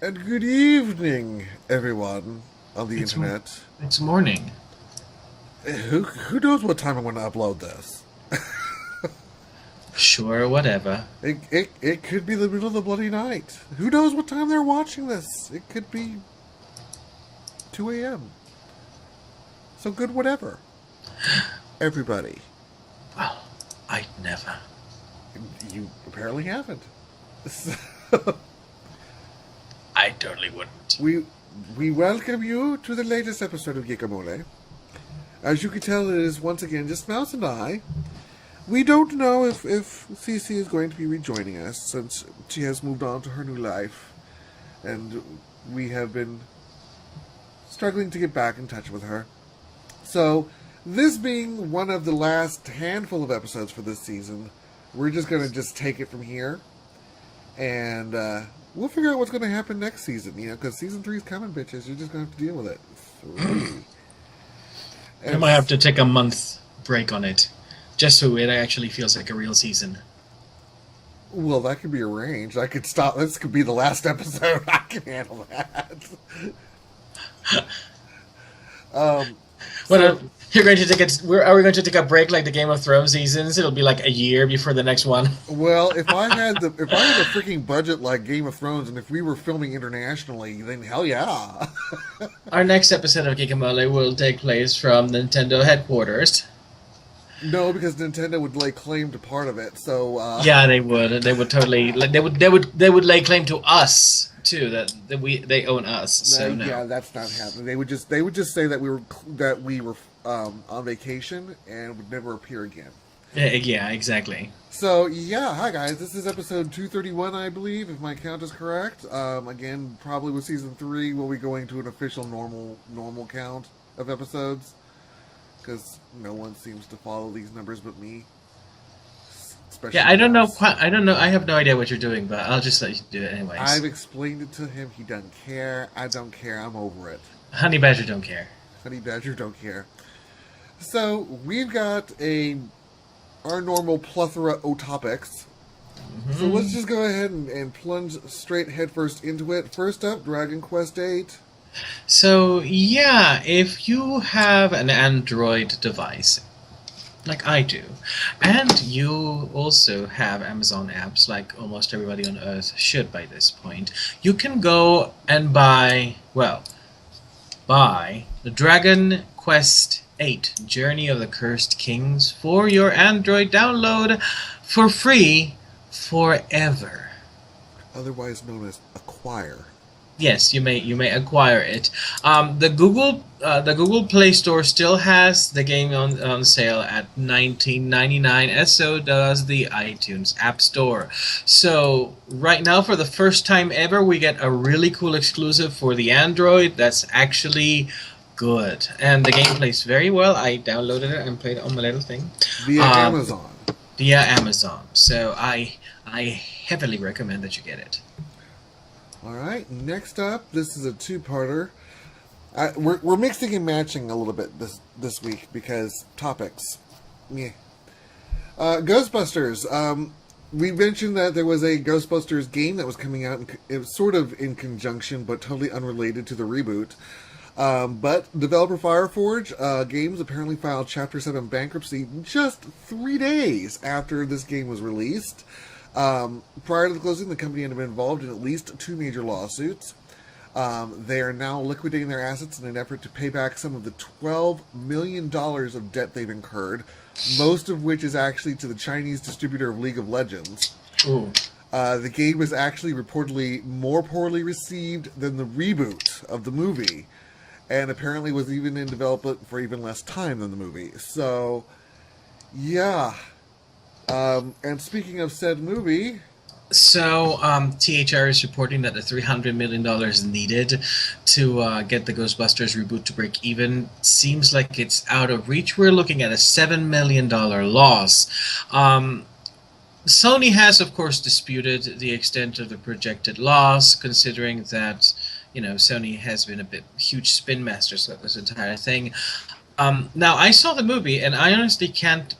And good evening, everyone on the internet. It's morning. Who knows what time I'm going to upload this? Sure, whatever. It could be the middle of the bloody night. Who knows what time they're watching this? It could be 2 a.m. So good, whatever. Everybody. Well, I'd never. You apparently haven't. I totally wouldn't. We welcome you to the latest episode of Geekamole. As you can tell, it is once again just Mouse and I. We don't know if Cece is going to be rejoining us since she has moved on to her new life. And we have been struggling to get back in touch with her. So, this being one of the last handful of episodes for this season, we're just going to just take it from here. And we'll figure out what's going to happen next season, because season 3 is coming, bitches. You're just going to have to deal with it. I might have to take a month break on it, just so it actually feels like a real season. Well, that could be arranged. I could stop. This could be the last episode. I can handle that. You're going to take it. Are we going to take a break like the Game of Thrones seasons? It'll be like a year before the next one. Well, if I had a freaking budget like Game of Thrones, and if we were filming internationally, then hell yeah. Our next episode of Geekamole will take place from Nintendo headquarters. No, because Nintendo would lay claim to part of it. So yeah, they would. They would totally. They would lay claim to us too. That they own us. So no. Yeah, that's not happening. They would just say that we were on vacation and would never appear again. Yeah, exactly. So yeah, hi guys. This is episode 231, I believe, if my count is correct. Again, probably with season 3, we'll be going to an official normal count of episodes. Because no one seems to follow these numbers but me. Especially I don't know. I have no idea what you're doing, but I'll just let you do it anyways. I've explained it to him. He doesn't care. I don't care. I'm over it. Honey Badger don't care. Honey Badger don't care. So we've got our normal plethora of topics. Mm-hmm. So let's just go ahead and plunge straight headfirst into it. First up, Dragon Quest VIII. So, yeah, if you have an Android device, like I do, and you also have Amazon apps, like almost everybody on Earth should by this point, you can go and buy the Dragon Quest VIII, Journey of the Cursed Kings, for your Android download for free forever. Otherwise known as Acquire. Yes, you may acquire it. The Google Play Store still has the game on sale at $19.99, as so does the iTunes App Store. So right now, for the first time ever, we get a really cool exclusive for the Android that's actually good, and the game plays very well. I downloaded it and played it on my little thing via Amazon. Via Amazon. So I heavily recommend that you get it. Alright, next up, this is a two-parter. We're mixing and matching a little bit this week because topics. Yeah. Ghostbusters. We mentioned that there was a Ghostbusters game that was coming out, it was sort of in conjunction, but totally unrelated to the reboot. But developer Fireforge Games apparently filed Chapter 7 bankruptcy just 3 days after this game was released. Prior to the closing, the company had been involved in at least 2 major lawsuits. They are now liquidating their assets in an effort to pay back some of the $12 million of debt they've incurred, most of which is actually to the Chinese distributor of League of Legends. Ooh. The game was actually reportedly more poorly received than the reboot of the movie, and apparently was even in development for even less time than the movie. So, yeah. And speaking of said movie... So, THR is reporting that the $300 million needed to get the Ghostbusters reboot to break even seems like it's out of reach. We're looking at a $7 million loss. Sony has, of course, disputed the extent of the projected loss, considering that, Sony has been a huge spin master throughout this entire thing. Now, I saw the movie, and I honestly can't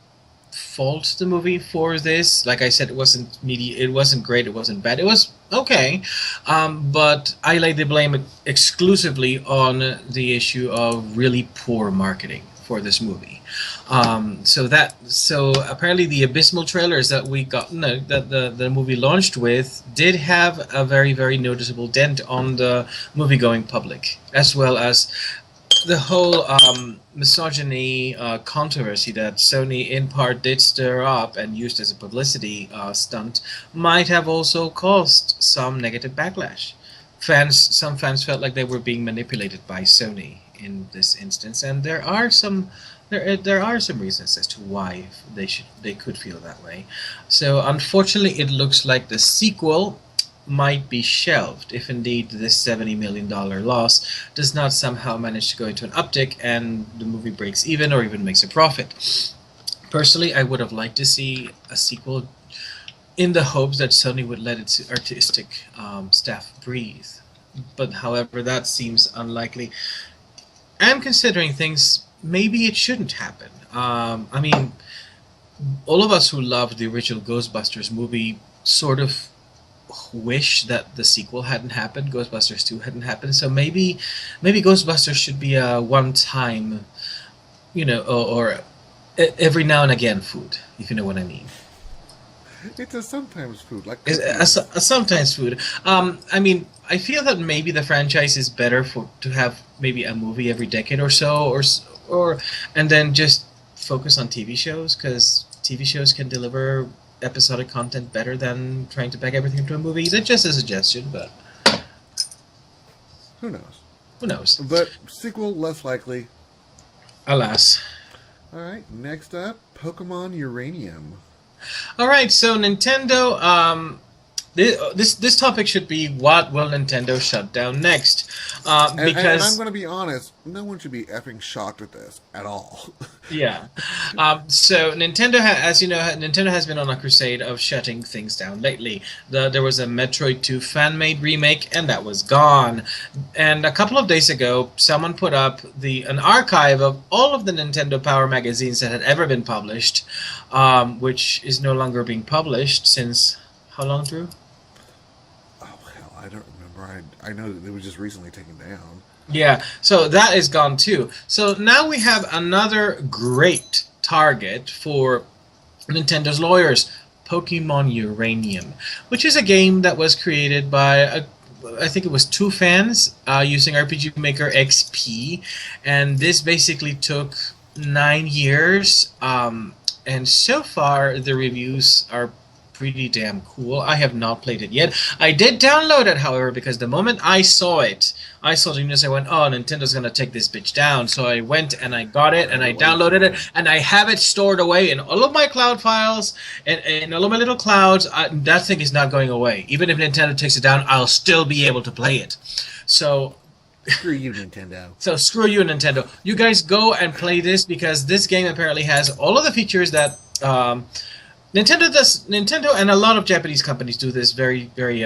fault the movie for this. Like I said, it wasn't it wasn't great, it wasn't bad, it was okay. But I lay the blame exclusively on the issue of really poor marketing for this movie. So apparently the abysmal trailers that we got, no, that the movie launched with, did have a very, very noticeable dent on the movie-going public, as well as the whole misogyny controversy that Sony in part did stir up and used as a publicity stunt might have also caused some negative backlash. Some fans felt like they were being manipulated by Sony in this instance, and there are some reasons as to why they could feel that way. So unfortunately, it looks like the sequel might be shelved if indeed this $70 million loss does not somehow manage to go into an uptick and the movie breaks even or even makes a profit. Personally, I would have liked to see a sequel in the hopes that Sony would let its artistic staff breathe. But however, that seems unlikely. And considering things, maybe it shouldn't happen. I mean, all of us who loved the original Ghostbusters movie sort of wish that the sequel hadn't happened, Ghostbusters 2 hadn't happened. So maybe Ghostbusters should be a one-time, or every now and again food, if you know what I mean. It's a sometimes food, like a sometimes food. I mean, I feel that maybe the franchise is better to have maybe a movie every decade or so, or and then just focus on TV shows, because TV shows can deliver episodic content better than trying to pack everything into a movie. That's just a suggestion, but who knows? Who knows? But sequel less likely. Alas. All right, next up, Pokemon Uranium. All right, so Nintendo. This topic should be, what will Nintendo shut down next? Because and I'm going to be honest, no one should be effing shocked at this at all. Yeah. So Nintendo, as you know, Nintendo has been on a crusade of shutting things down lately. There was a Metroid 2 fan-made remake, and that was gone. And a couple of days ago, someone put up an archive of all of the Nintendo Power magazines that had ever been published, which is no longer being published since, how long, Drew? I don't remember. I know that it was just recently taken down. Yeah, so that is gone too. So now we have another great target for Nintendo's lawyers, Pokemon Uranium, which is a game that was created by I think it was 2 fans using RPG Maker XP, and this basically took 9 years, and so far the reviews are pretty damn cool. I have not played it yet. I did download it, however, because the moment I saw the news, I went, oh, Nintendo's gonna take this bitch down. So I went and I got it and I downloaded it and I have it stored away in all of my cloud files and in all of my little clouds. That thing is not going away. Even if Nintendo takes it down, I'll still be able to play it. So screw you, Nintendo. So screw you, Nintendo. You guys go and play this, because this game apparently has all of the features that Nintendo and a lot of Japanese companies do this very, very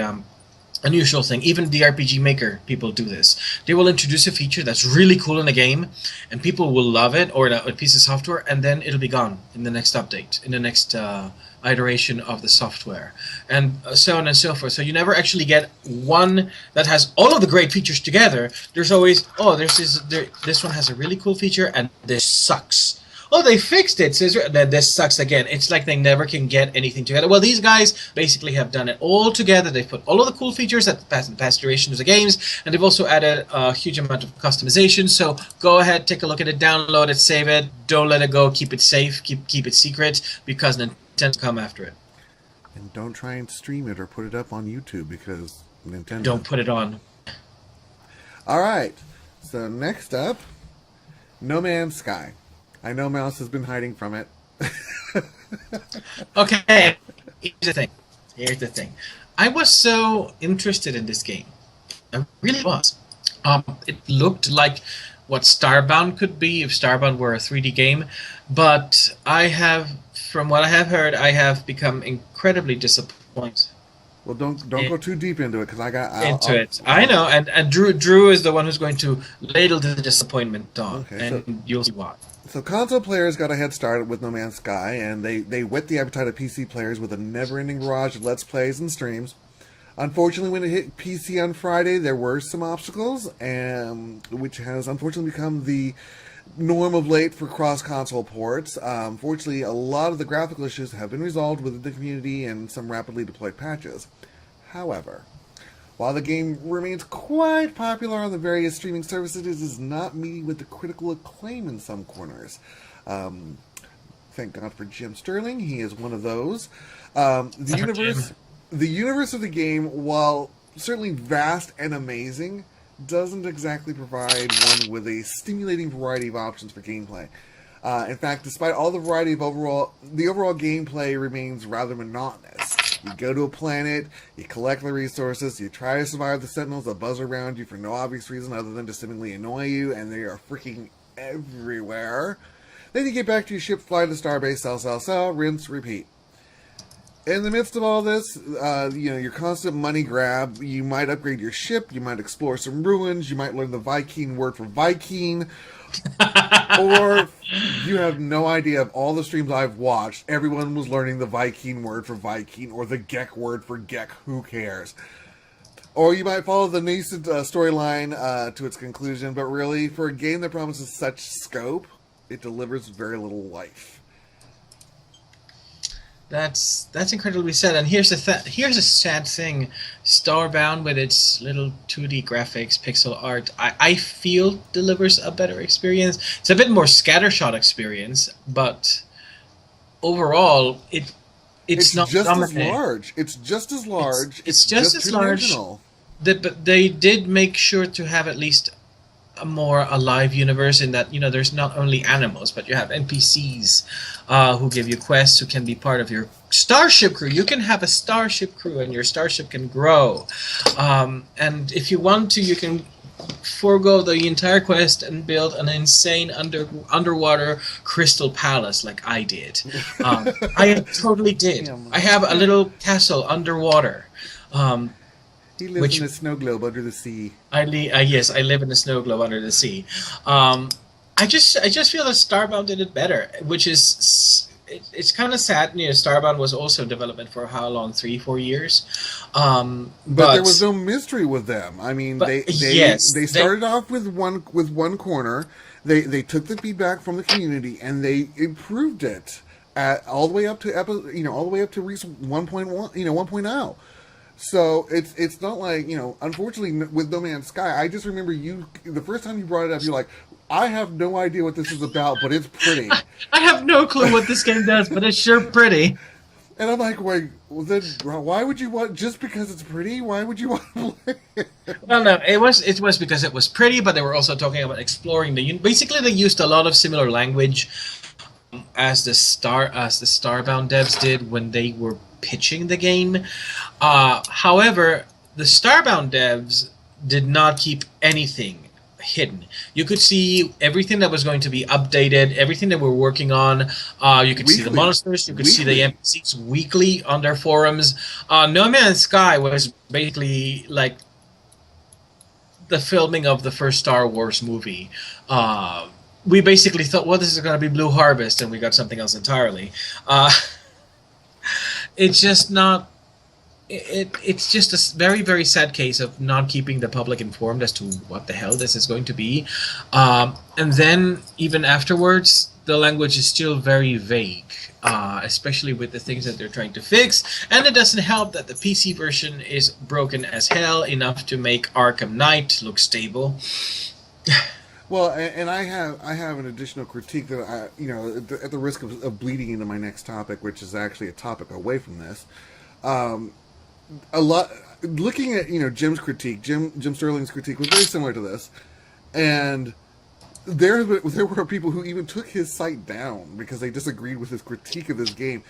unusual thing. Even the RPG Maker people do this. They will introduce a feature that's really cool in the game, and people will love it, or a piece of software, and then it'll be gone in the next update, in the next iteration of the software, and so on and so forth. So you never actually get one that has all of the great features together. There's always, oh, this one has a really cool feature, and this sucks. Oh, they fixed it. So this sucks again. It's like they never can get anything together. Well, these guys basically have done it all together. They've put all of the cool features that pass the past duration of the games, and they've also added a huge amount of customization. So go ahead, take a look at it, download it, save it. Don't let it go. Keep it safe. Keep it secret, because Nintendo will come after it. And don't try and stream it or put it up on YouTube, because Nintendo... Don't put it on. All right. So next up, No Man's Sky. I know Mouse has been hiding from it. Okay, here's the thing. I was so interested in this game. I really was. It looked like what Starbound could be if Starbound were a 3D game, but from what I have heard, I have become incredibly disappointed. Well, don't go too deep into it, because I know, and Drew is the one who's going to ladle the disappointment on, okay, and you'll see why. So console players got a head start with No Man's Sky, and they whet the appetite of PC players with a never-ending barrage of Let's Plays and streams. Unfortunately, when it hit PC on Friday, there were some obstacles, which has unfortunately become the norm of late for cross-console ports. Fortunately, a lot of the graphical issues have been resolved within the community and some rapidly deployed patches. However, while the game remains quite popular on the various streaming services, it is not meeting with the critical acclaim in some corners. Thank God for Jim Sterling. He is one of those. The universe of the game, while certainly vast and amazing, doesn't exactly provide one with a stimulating variety of options for gameplay. In fact, despite all the variety of the overall gameplay remains rather monotonous. You go to a planet, you collect the resources, you try to survive the sentinels that buzz around you for no obvious reason other than to seemingly annoy you, and they are freaking everywhere. Then you get back to your ship, fly to the starbase, sell, rinse, repeat. In the midst of all this, your constant money grab, you might upgrade your ship, you might explore some ruins, you might learn the Viking word for Viking, or you have no idea of all the streams I've watched. Everyone was learning the Viking word for Viking or the Gek word for Gek. Who cares? Or you might follow the nascent storyline to its conclusion, but really, for a game that promises such scope, it delivers very little life. That's incredibly sad. And here's a sad thing: Starbound, with its little 2D graphics, pixel art, I feel delivers a better experience. It's a bit more scattershot experience, but overall, it's not just dominating. as large. It's just as large. It's just as large. But they did make sure to have at least a more alive universe in that, there's not only animals, but you have NPCs who give you quests, who can be part of your starship crew. You can have a starship crew and your starship can grow. And if you want to, you can forego the entire quest and build an insane underwater crystal palace like I did. I totally did. I have a little castle underwater. He lives in a snow globe under the sea. Yes, I live in a snow globe under the sea. I just feel that Starbound did it better, which is it's kind of sad. Starbound was also in development for how long? 3-4 years. But there was no mystery with them. I mean, they started off with one corner. They took the feedback from the community and they improved it all the way up to Reese 1.1, 1.0. So it's not like, unfortunately with No Man's Sky, I just remember the first time you brought it up, you're like, I have no idea what this is about, but it's pretty. I have no clue what this game does, but it's sure pretty. And I'm like, wait, then why would you want, just because it's pretty, why would you want to play it? Well, no, it was because it was pretty, but they were also talking about exploring basically they used a lot of similar language as the Starbound devs did when they were pitching the game. However, the Starbound devs did not keep anything hidden. You could see everything that was going to be updated, everything that we're working on. You could see the monsters, you could see the NPCs weekly on their forums. No Man's Sky was basically like the filming of the first Star Wars movie. We basically thought, well, this is going to be Blue Harvest, and we got something else entirely. It's just not. It's just a very, very sad case of not keeping the public informed as to what the hell this is going to be. And then, even afterwards, the language is still very vague, especially with the things that they're trying to fix. And it doesn't help that the PC version is broken as hell, enough to make Arkham Knight look stable. Well, and I have an additional critique that at the risk of bleeding into my next topic, which is actually a topic away from this. A lot looking at Jim's critique, Jim Sterling's critique was very similar to this, and there were people who even took his site down because they disagreed with his critique of this game.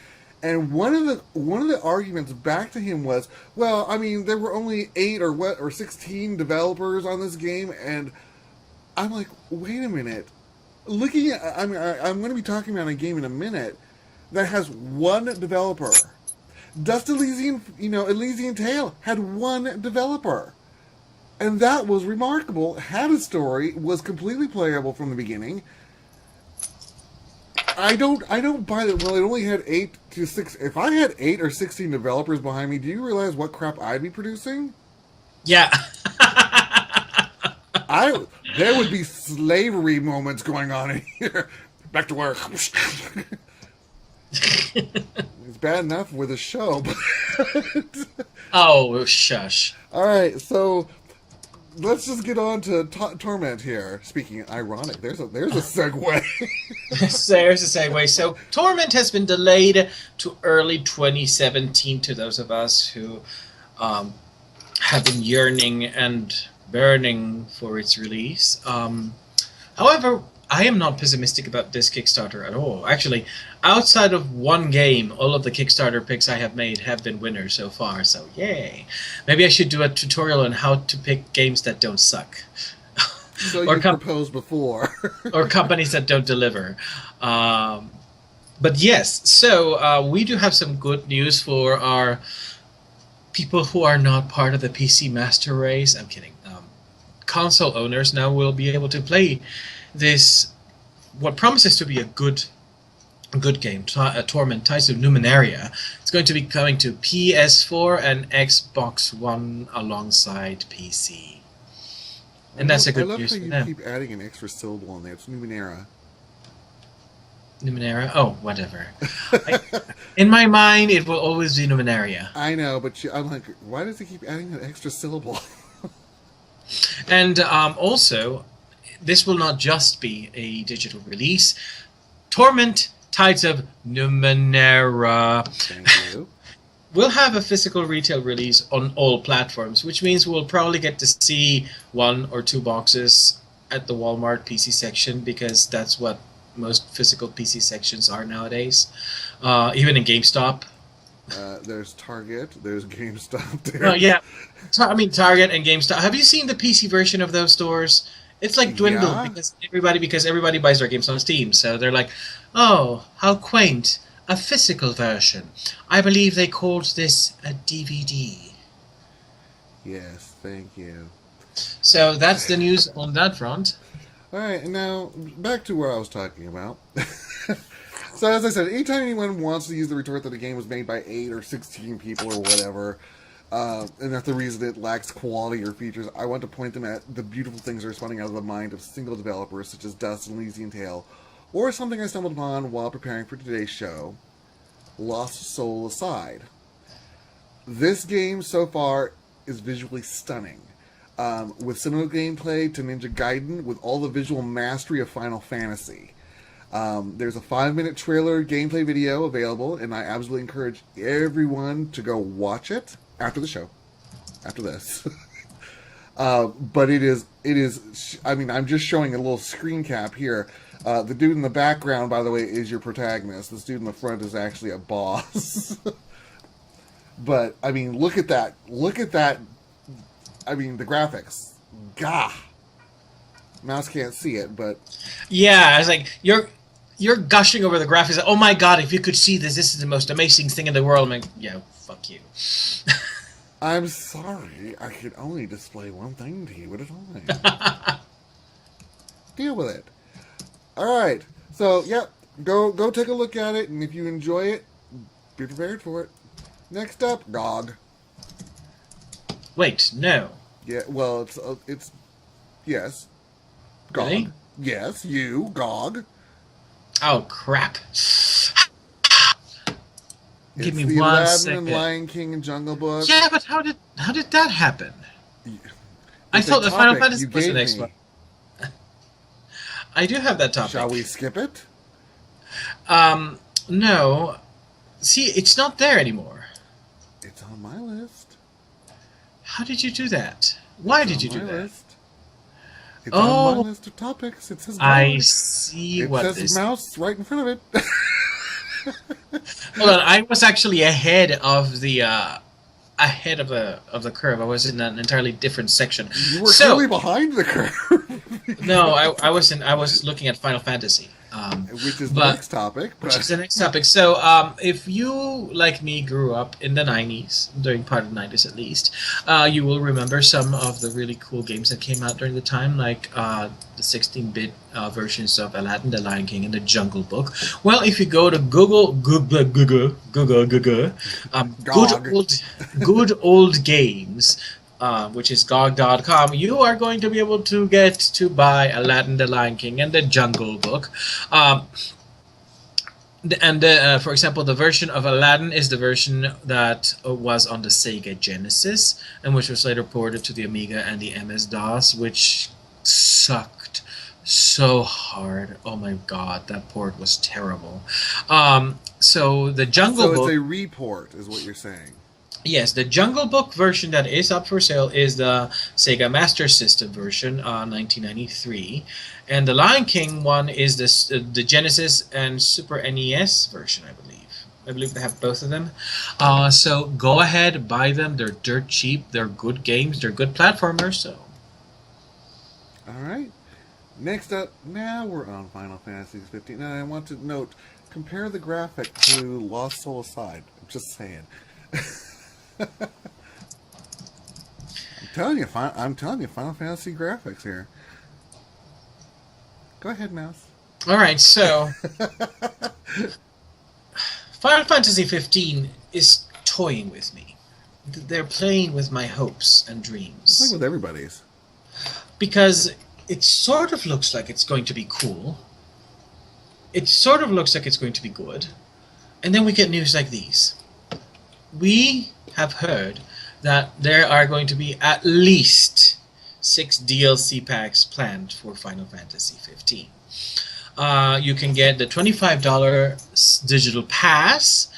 And one of the arguments back to him was, well, I mean, there were only 8 or 16 developers on this game, and I'm like, wait a minute. Looking at, I'm going to be talking about a game in a minute that has one developer. Dust Elysian, Elysian Tale had one developer. And that was remarkable. Had a story, was completely playable from the beginning. I don't buy that. Well, it only had 8 to 6. If I had 8 or 16 developers behind me, do you realize what crap I'd be producing? Yeah. There would be slavery moments going on in here. Back to work. It's bad enough with a show, but Oh, shush. all right. So let's just get on to Torment here. Speaking ironic, there's a segue. So there's a segue. So Torment has been delayed to early 2017 to those of us who have been yearning and burning for its release. However, I am not pessimistic about this Kickstarter at all. Actually, outside of one game, all of the Kickstarter picks I have made have been winners so far, so yay. Maybe I should do a tutorial on how to pick games that don't suck. So you proposed before. Or companies that don't deliver. But yes, so we do have some good news for our people who are not part of the PC Master Race. I'm kidding. Console owners now will be able to play this, what promises to be a good game, Torment, Ties of Numenaria. It's going to be coming to PS4 and Xbox One alongside PC. And that's a good news for them. I love how you keep adding an extra syllable on there. It's Numenera. Numenera? Oh, whatever. In my mind, it will always be Numenaria. I know, but I'm like, why does he keep adding an extra syllable? And also, this will not just be a digital release. Torment, Tides of Numenera. Thank you. We'll have a physical retail release on all platforms, which means we'll probably get to see 1 or 2 boxes at the Walmart PC section, because that's what most physical PC sections are nowadays. Even in GameStop. There's Target. There's GameStop. There. Oh yeah, Target and GameStop. Have you seen the PC version of those stores? It's like dwindled Yeah. because everybody buys their games on Steam. So they're like, oh, how quaint, a physical version. I believe they called this a DVD. Yes, thank you. So that's the news on that front. All right, and now back to where I was talking about. So as I said, anytime anyone wants to use the retort that a game was made by 8 or 16 people or whatever, and that's the reason it lacks quality or features, I want to point them at the beautiful things that are spawning out of the mind of single developers such as Dust and Elysian Tale, or something I stumbled upon while preparing for today's show, Lost Soul Aside. This game so far is visually stunning. With similar gameplay to Ninja Gaiden, with all the visual mastery of Final Fantasy. There's a 5-minute trailer gameplay video available, and I absolutely encourage everyone to go watch it after the show, after this. But it is, I mean, I'm just showing a little screen cap here. The dude in the background, by the way, is your protagonist. This dude in the front is actually a boss. But, I mean, look at that. I mean, the graphics. Gah! Mouse can't see it, but... Yeah, it's like, you're gushing over the graphics. Like, oh my god, if you could see this is the most amazing thing in the world. I'm like, yeah, fuck you. I'm sorry, I can only display one thing to you at a time. Deal with it. Alright, so, yep, go take a look at it, and if you enjoy it, be prepared for it. Next up, GOG. Wait, no. Yeah, well, it's yes. GOG. Really? Yes, you, GOG. Oh, crap. Give me the 1 Aladdin second. and Lion King and Jungle Book. Yeah, but how did that happen? I It's thought a the Final topic Fantasy you was the gave next me. one. I do have that topic. Shall we skip it? No. See, it's not there anymore. It's on my list. How did you do that? Why It's did you on do my that? list. It's Oh. on my list of topics. It says I GOG. see It what says this... mouse right in front of it. Hold on, I was actually ahead of the curve. I was in an entirely different section. You were clearly behind the curve. No, I was looking at Final Fantasy. Which is the next topic. Which is the next topic. So, if you, like me, grew up in the 90s, during part of the 90s at least, you will remember some of the really cool games that came out during the time, like the 16-bit versions of Aladdin, The Lion King, and The Jungle Book. Well, if you go to good old games, which is GOG.com, you are going to be able to get to buy Aladdin, The Lion King, and The Jungle Book. For example, the version of Aladdin is the version that was on the Sega Genesis, and which was later ported to the Amiga and the MS-DOS, which sucked so hard. Oh my god, that port was terrible. So the Jungle Book... So it's a report, is what you're saying. Yes, the Jungle Book version that is up for sale is the Sega Master System version, 1993, and the Lion King one is the Genesis and Super NES version, I believe. I believe they have both of them. So go ahead, buy them. They're dirt cheap. They're good games. They're good platformers. So. All right. Next up, now we're on Final Fantasy 15. Now I want to note, compare the graphic to Lost Soul Aside. I'm just saying. I'm telling you, Final Fantasy graphics here. Go ahead, Mouse. All right, so Final Fantasy 15 is toying with me. They're playing with my hopes and dreams. Playing with everybody's. Because it sort of looks like it's going to be cool. It sort of looks like it's going to be good. And then we get news like these. We have heard that there are going to be at least 6 DLC packs planned for Final Fantasy 15. You can get the $25 digital pass,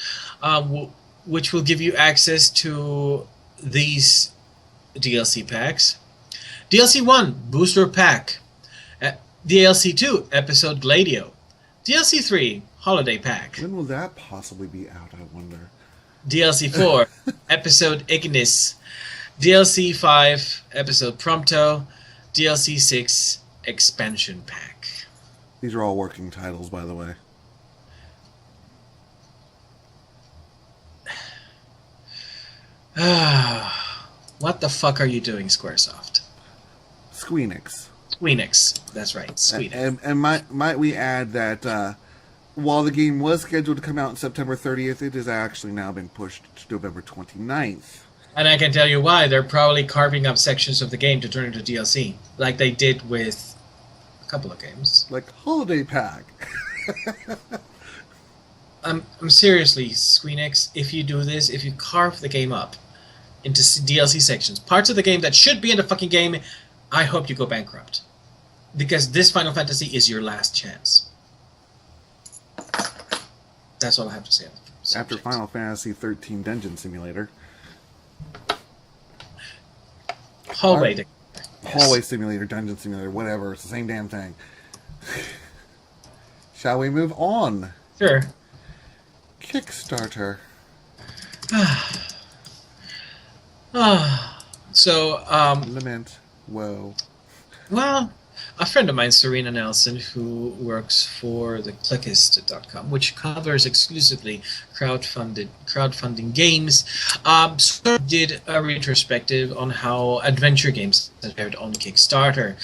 which will give you access to these DLC packs. DLC 1, Booster Pack. DLC 2, Episode Gladio. DLC 3, Holiday Pack. When will that possibly be out, I wonder? DLC 4, Episode Ignis. DLC 5, Episode Prompto. DLC 6, Expansion Pack. These are all working titles, by the way. What the fuck are you doing, Squaresoft? Squeenix. Squeenix, that's right, Squeenix. And might we add that while the game was scheduled to come out on September 30th, it has actually now been pushed to November 29th. And I can tell you why. They're probably carving up sections of the game to turn into DLC, like they did with a couple of games. Like Holiday Pack. I'm seriously, Squeenix, if you do this, if you carve the game up into DLC sections, parts of the game that should be in the fucking game, I hope you go bankrupt. Because this Final Fantasy is your last chance. That's all I have to say. After Final Fantasy 13 Dungeon Simulator. Hallway Simulator, Dungeon Simulator, whatever. It's the same damn thing. Shall we move on? Sure. Kickstarter. So, Lament. Whoa. Well, a friend of mine, Serena Nelson, who works for the Clickist.com, which covers exclusively crowdfunding games, sort of did a retrospective on how adventure games fared on Kickstarter.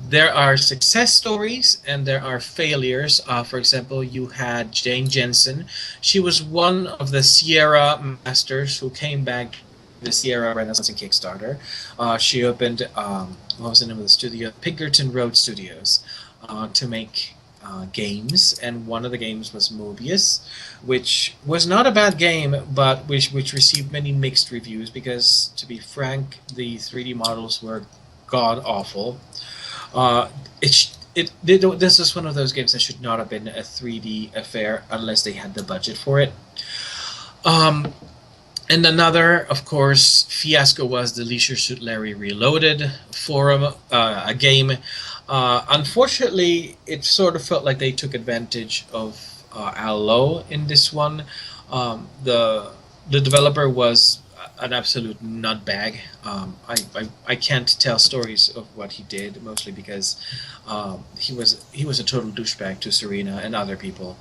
There are success stories and there are failures. For example, you had Jane Jensen. She was one of the Sierra Masters who came back the Sierra Renaissance and Kickstarter. She opened, what was the name of the studio? Pinkerton Road Studios, to make games, and one of the games was Mobius, which was not a bad game, but which received many mixed reviews because, to be frank, the 3D models were god awful. This is one of those games that should not have been a 3D affair unless they had the budget for it. And another, of course, fiasco was the Leisure Suit Larry Reloaded forum, a game. Unfortunately, it sort of felt like they took advantage of Al Lowe in this one. The developer was an absolute nutbag. I can't tell stories of what he did, mostly because he was a total douchebag to Serena and other people.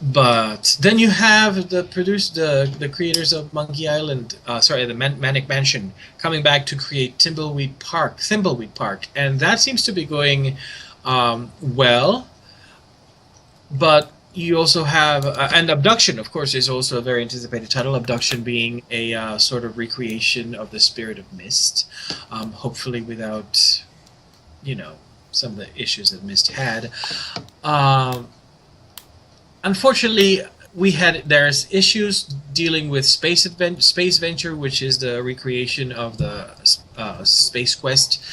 But then you have the creators of Monkey Island, the Manic Mansion, coming back to create Thimbleweed Park, and that seems to be going well. But you also have and Abduction, of course, is also a very anticipated title. Abduction being a sort of recreation of the Spirit of Mist, hopefully without, some of the issues that Mist had. Unfortunately, there's issues dealing with Space Venture, which is the recreation of the Space Quest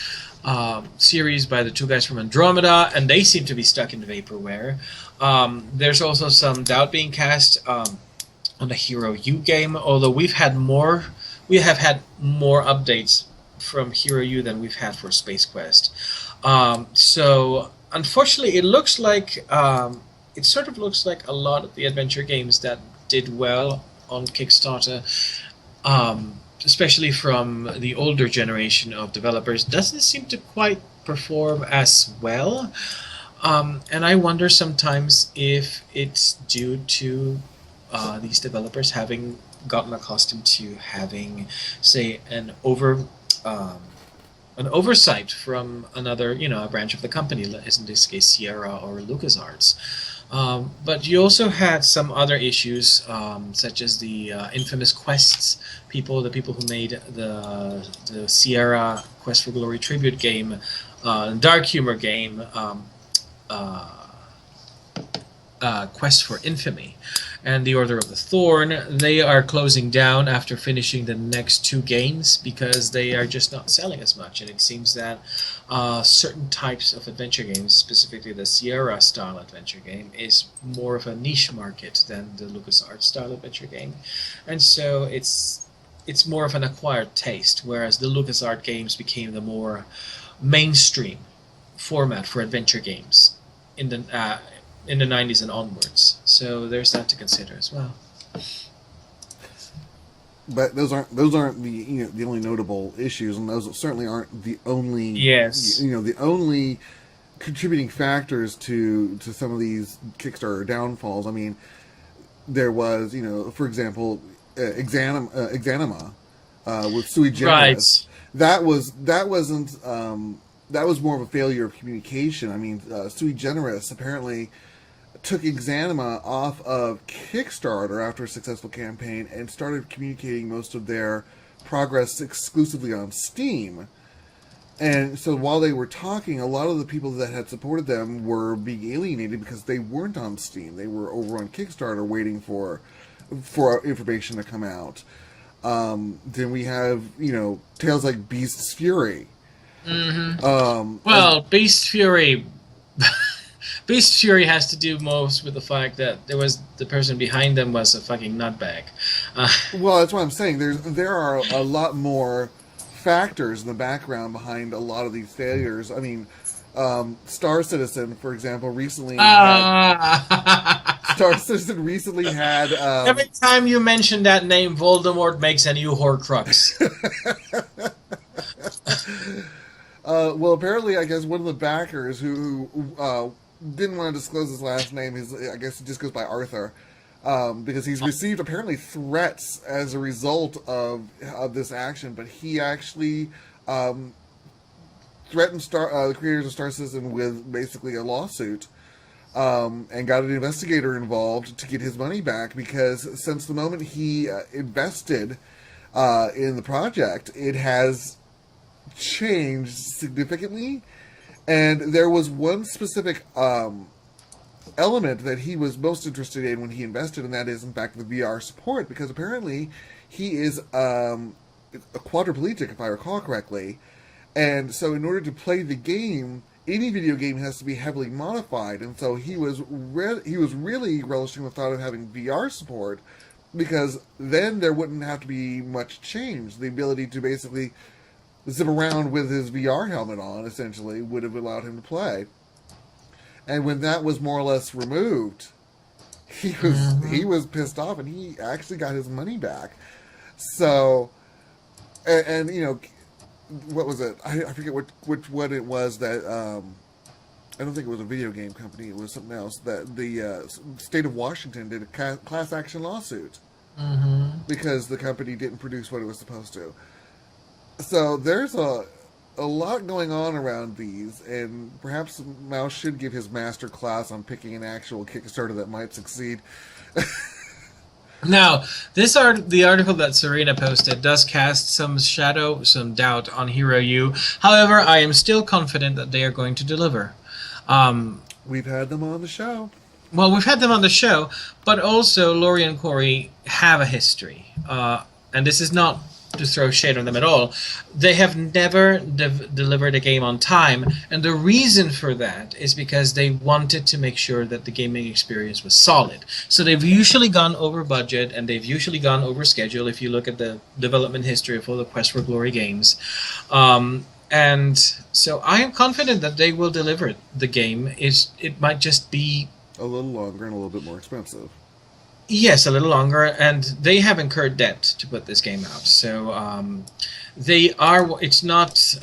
series by the two guys from Andromeda, and they seem to be stuck in vaporware. There's also some doubt being cast on the Hero U game, although we have had more updates from Hero U than we've had for Space Quest. So unfortunately, it sort of looks like a lot of the adventure games that did well on Kickstarter, especially from the older generation of developers, doesn't seem to quite perform as well. And I wonder sometimes if it's due to these developers having gotten accustomed to having, say, an oversight from another, a branch of the company, in this case Sierra or LucasArts. But you also had some other issues, such as the infamous Quests the people who made the Sierra Quest for Glory tribute game, dark humor game, Quest for Infamy, and the Order of the Thorn. They are closing down after finishing the next two games because they are just not selling as much, and it seems that certain types of adventure games, specifically the Sierra style adventure game, is more of a niche market than the LucasArts style adventure game, and so it's more of an acquired taste, whereas the LucasArts games became the more mainstream format for adventure games in the 90s and onwards. So there's that to consider as well. But those aren't the only notable issues, and those certainly aren't the only the only contributing factors to some of these Kickstarter downfalls. I mean, there was for example, Exanima with Sui Generis. Right. That was more of a failure of communication. I mean, Sui Generis apparently took Exanima off of Kickstarter after a successful campaign and started communicating most of their progress exclusively on Steam. And so while they were talking, a lot of the people that had supported them were being alienated because they weren't on Steam. They were over on Kickstarter waiting for information to come out. Then we have, tales like Beast's Fury. Mm-hmm. Beast Fury... Beast Fury has to do most with the fact that the person behind them was a fucking nutbag. Well, that's what I'm saying. There are a lot more factors in the background behind a lot of these failures. I mean, Star Citizen, for example, recently Star Citizen recently had... Every time you mention that name, Voldemort makes a new Horcrux. Well, apparently, I guess one of the backers who didn't want to disclose his last name, I guess he just goes by Arthur, because he's received apparently threats as a result of this action, but he actually threatened the creators of Star Citizen with basically a lawsuit, and got an investigator involved to get his money back, because since the moment he invested in the project, it has changed significantly. And there was one specific element that he was most interested in when he invested, and that is, in fact, the VR support, because apparently he is a quadriplegic, if I recall correctly. And so in order to play the game, any video game has to be heavily modified. And so he was really relishing the thought of having VR support, because then there wouldn't have to be much change. The ability to basically zip around with his VR helmet on, essentially, would have allowed him to play. And when that was more or less removed, he was pissed off, and he actually got his money back. So, and you know, what was it? I forget what it was that. I don't think it was a video game company. It was something else. That the state of Washington did a class action lawsuit because the company didn't produce what it was supposed to. So there's a lot going on around these, and perhaps Mouse should give his master class on picking an actual Kickstarter that might succeed. Now, the article that Serena posted does cast some shadow, some doubt on Hero U. However, I am still confident that they are going to deliver. We've had them on the show. Well, we've had them on the show, but also Laurie and Corey have a history. And this is not to throw shade on them at all. They have never delivered a game on time, and the reason for that is because they wanted to make sure that the gaming experience was solid. So they've usually gone over budget, and they've usually gone over schedule if you look at the development history of all the Quest for Glory games. And so I am confident that they will deliver the game. It might just be a little longer and a little bit more expensive. Yes, a little longer, and they have incurred debt to put this game out. So they are. It's not.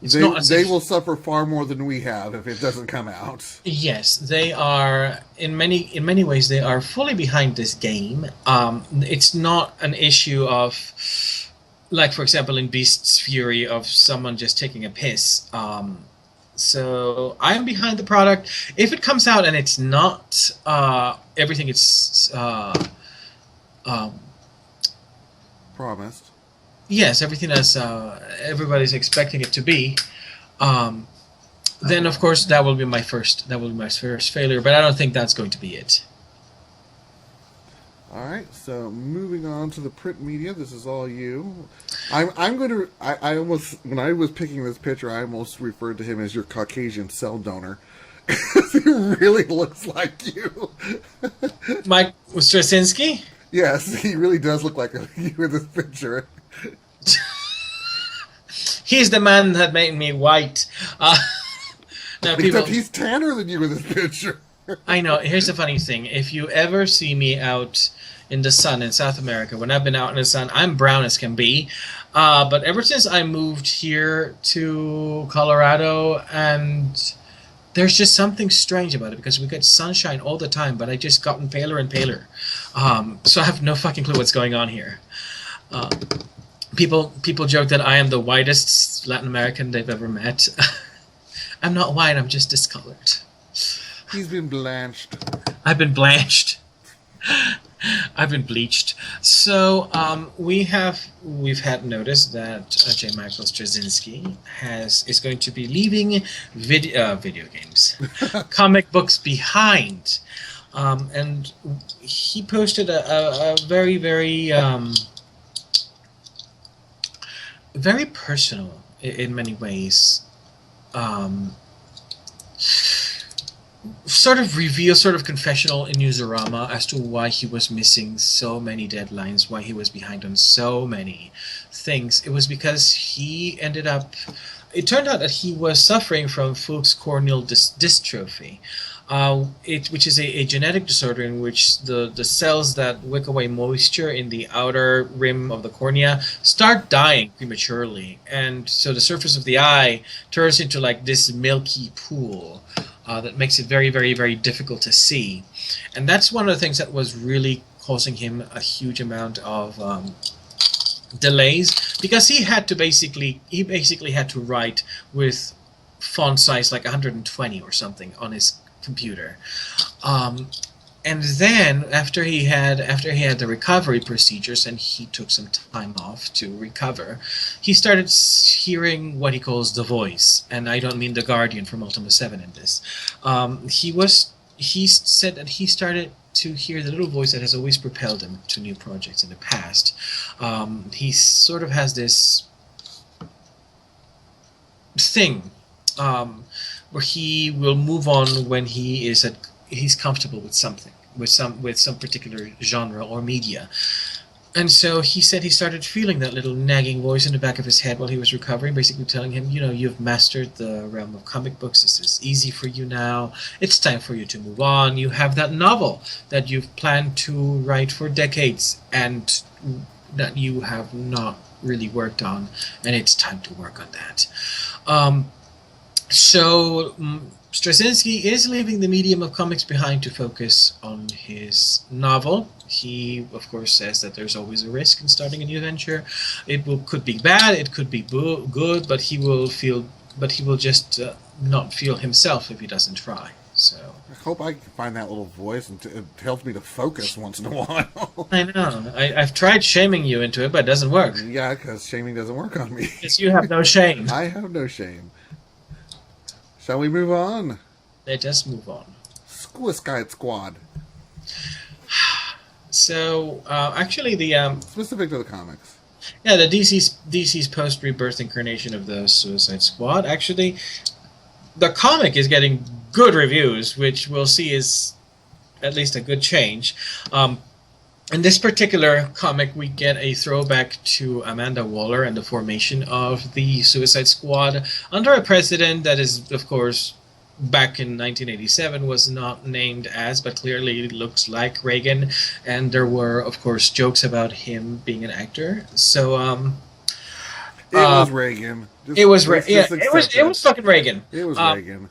They will suffer far more than we have if it doesn't come out. Yes, they are. In many ways, they are fully behind this game. It's not an issue of, like for example, in Beast's Fury, of someone just taking a piss. So I'm behind the product. If it comes out and it's not everything it's promised, yes, everything as everybody's expecting it to be, then of course that will be my first failure. But I don't think that's going to be it. All right, so moving on to the print media. This is all you. I'm going to. I almost, when I was picking this picture, I almost referred to him as your Caucasian cell donor. He really looks like you. Mike Straczynski? Yes, he really does look like you in this picture. He's the man that made me white. Now, except he's tanner than you in this picture. I know. Here's the funny thing. If you ever see me out in the sun in South America, when I've been out in the sun, I'm brown as can be. But ever since I moved here to Colorado, and there's just something strange about it because we get sunshine all the time, but I just gotten paler and paler. So I have no fucking clue what's going on here. People joke that I am the whitest Latin American they've ever met. I'm not white. I'm just discolored. He's been blanched. I've been blanched. I've been bleached. So we've had notice that J. Michael Straczynski is going to be leaving video games, comic books behind, and he posted a very very personal in many ways. Sort of confessional in Newsarama as to why he was missing so many deadlines, why he was behind on so many things. It was because it turned out that he was suffering from Fuchs' corneal dystrophy, which is a genetic disorder in which the cells that wick away moisture in the outer rim of the cornea start dying prematurely, and so the surface of the eye turns into like this milky pool. That makes it very, very, very difficult to see. And that's one of the things that was really causing him a huge amount of delays, because he basically had to write with font size like 120 or something on his computer. And then after he had the recovery procedures and he took some time off to recover, he started hearing what he calls the voice, and I don't mean the Guardian from Ultima 7 in this. He said that he started to hear the little voice that has always propelled him to new projects in the past. He sort of has this thing where he will move on when he's comfortable with something, with some particular genre or media. And so he said he started feeling that little nagging voice in the back of his head while he was recovering, basically telling him, you've mastered the realm of comic books. This is easy for you now. It's time for you to move on. You have that novel that you've planned to write for decades, and that you have not really worked on, and it's time to work on that. Straczynski is leaving the medium of comics behind to focus on his novel. He, of course, says that there's always a risk in starting a new venture. Could be bad, it could be good, but he will just not feel himself if he doesn't try. So I hope I can find that little voice and it helps me to focus once in a while. I know. I've tried shaming you into it, but it doesn't work. Yeah, because shaming doesn't work on me. Because you have no shame. I have no shame. Shall we move on? Let us move on. Squiskyte Squad. So, actually, the Specific to the comics. yeah, the DC's post-rebirth incarnation of the Suicide Squad. Actually, the comic is getting good reviews, which we'll see is at least a good change. In this particular comic, we get a throwback to Amanda Waller and the formation of the Suicide Squad under a president that is, of course, back in 1987 was not named as, but clearly looks like Reagan. And there were, of course, jokes about him being an actor. So, it was Reagan. It was fucking Reagan. It was Reagan.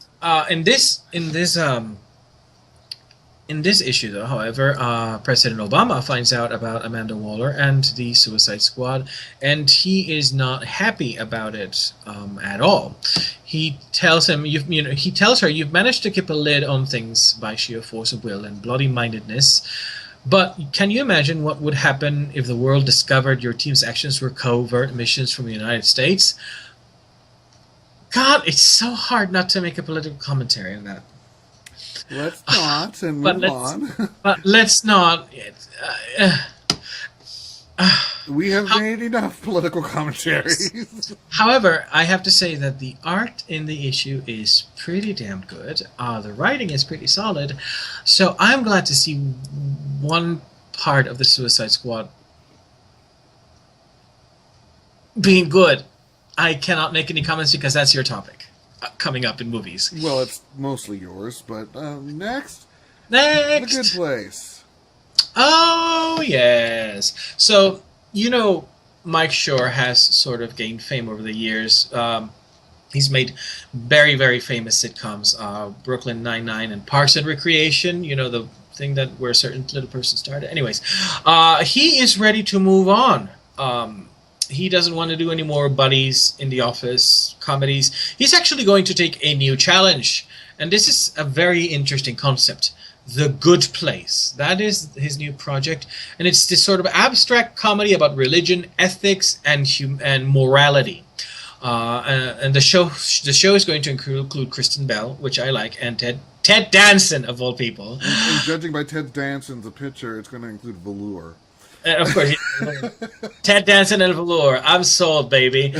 In this issue, though, however, President Obama finds out about Amanda Waller and the Suicide Squad, and he is not happy about it at all. He tells her, "You've managed to keep a lid on things by sheer force of will and bloody-mindedness. But can you imagine what would happen if the world discovered your team's actions were covert missions from the United States?" God, it's so hard not to make a political commentary on that. Let's not and move on. But let's not. We have made enough political commentaries. However, I have to say that the art in the issue is pretty damn good. The writing is pretty solid. So I'm glad to see one part of the Suicide Squad being good. I cannot make any comments because that's your topic coming up in movies. Well, it's mostly yours, but next. Next! The Good Place. Oh, yes. So, Mike Shore has sort of gained fame over the years. He's made very, very famous sitcoms, Brooklyn Nine-Nine and Parks and Recreation, the thing where a certain little person started. Anyways, he is ready to move on. He doesn't want to do any more Buddies in the Office comedies. He's actually going to take a new challenge. And this is a very interesting concept. The Good Place. That is his new project. And it's this sort of abstract comedy about religion, ethics, and morality. And the show is going to include Kristen Bell, which I like, and Ted Danson, of all people. And judging by Ted Danson's picture, it's going to include velour. Of course, Ted Danson and velour. I'm sold, baby.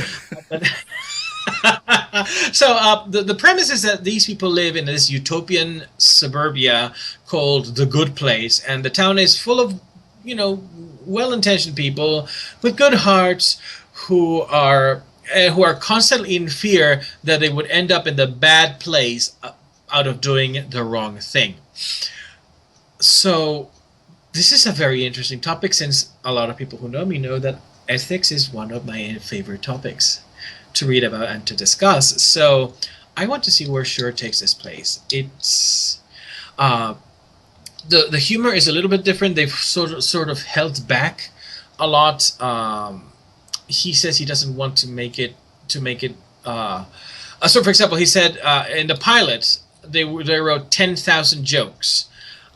So the premise is that these people live in this utopian suburbia called the Good Place, and the town is full of, well-intentioned people with good hearts who are constantly in fear that they would end up in the bad place out of doing the wrong thing. So this is a very interesting topic, since a lot of people who know me know that ethics is one of my favorite topics to read about and to discuss. So I want to see where Shore takes this place. It's the humor is a little bit different. They've sort of held back a lot. He says he doesn't want to make it. So, for example, he said in the pilot they wrote 10,000 jokes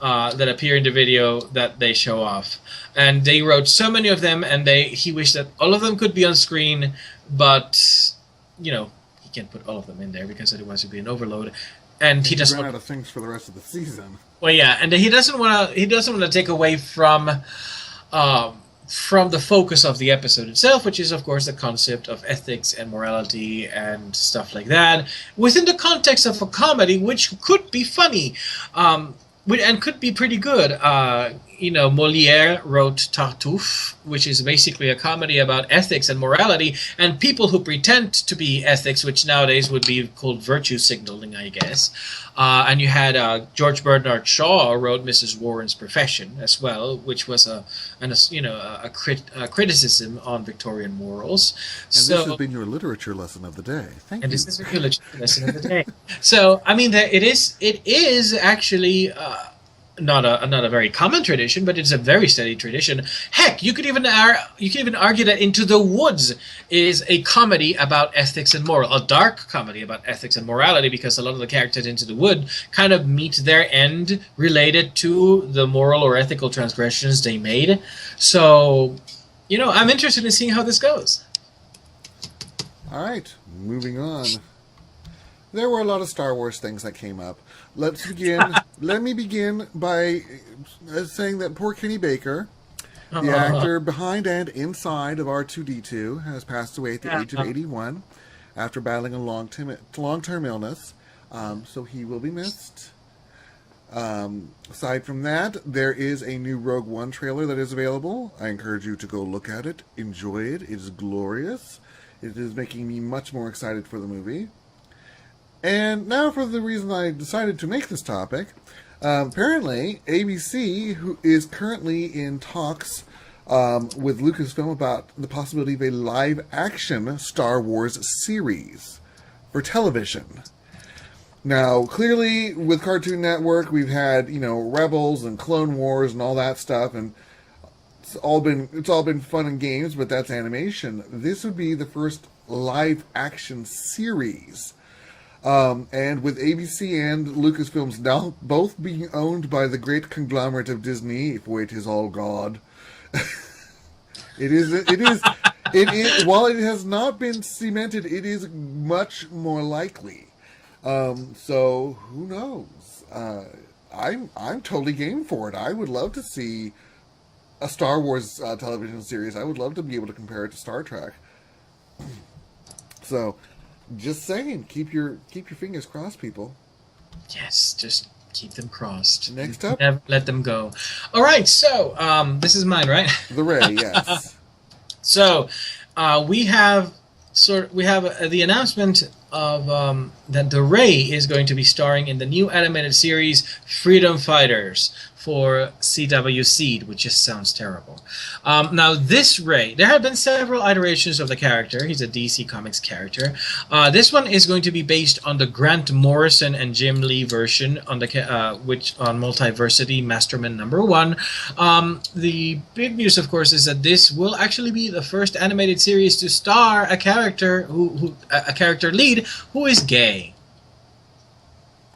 that appear in the video that they show off, and they wrote so many of them, and he wished that all of them could be on screen, but he can't put all of them in there because otherwise it'd be an overload, and he doesn't run out of things for the rest of the season. Well, yeah, and he doesn't want to take away from the focus of the episode itself, which is, of course, the concept of ethics and morality and stuff like that, within the context of a comedy, which could be funny. And could be pretty good. Molière wrote Tartuffe, which is basically a comedy about ethics and morality and people who pretend to be ethics, which nowadays would be called virtue signaling, I guess. And you had George Bernard Shaw wrote Mrs. Warren's Profession as well, which was a criticism on Victorian morals. And this has been your literature lesson of the day. Thank you. And this is your literature lesson of the day. So I mean, it is actually. Not a very common tradition, but it's a very steady tradition. Heck, you could even argue that Into the Woods is a comedy about ethics and moral, a dark comedy about ethics and morality, because a lot of the characters in Into the Wood kind of meet their end related to the moral or ethical transgressions they made. So, I'm interested in seeing how this goes. All right, moving on. There were a lot of Star Wars things that came up. Let's begin. Let me begin by saying that poor Kenny Baker, the actor behind and inside of R2-D2, has passed away at the age of 81 after battling a long-term illness. So he will be missed. Aside from that, there is a new Rogue One trailer that is available. I encourage you to go look at it, enjoy it. It is glorious. It is making me much more excited for the movie. And now for the reason I decided to make this topic. Apparently, ABC, who is currently in talks with Lucasfilm about the possibility of a live-action Star Wars series for television. Now, clearly, with Cartoon Network, we've had, Rebels and Clone Wars and all that stuff, and it's all been fun and games, but that's animation. This would be the first live-action series. And with ABC and Lucasfilms now both being owned by the great conglomerate of Disney, if wait is all God, it is, while it has not been cemented, it is much more likely. So who knows? I'm totally game for it. I would love to see a Star Wars television series. I would love to be able to compare it to Star Trek. So, just saying, keep your fingers crossed, people. Yes, just keep them crossed. Next up, never let them go. All right, so this is mine, right? The Ray, yes. So we have the announcement of that the Ray is going to be starring in the new animated series Freedom Fighters for CW Seed, which just sounds terrible. Now this Ray, there have been several iterations of the character. He's a DC Comics character. This one is going to be based on the Grant Morrison and Jim Lee version on the on Multiversity Masterman #1. The big news, of course, is that this will actually be the first animated series to star a character a character lead who is gay.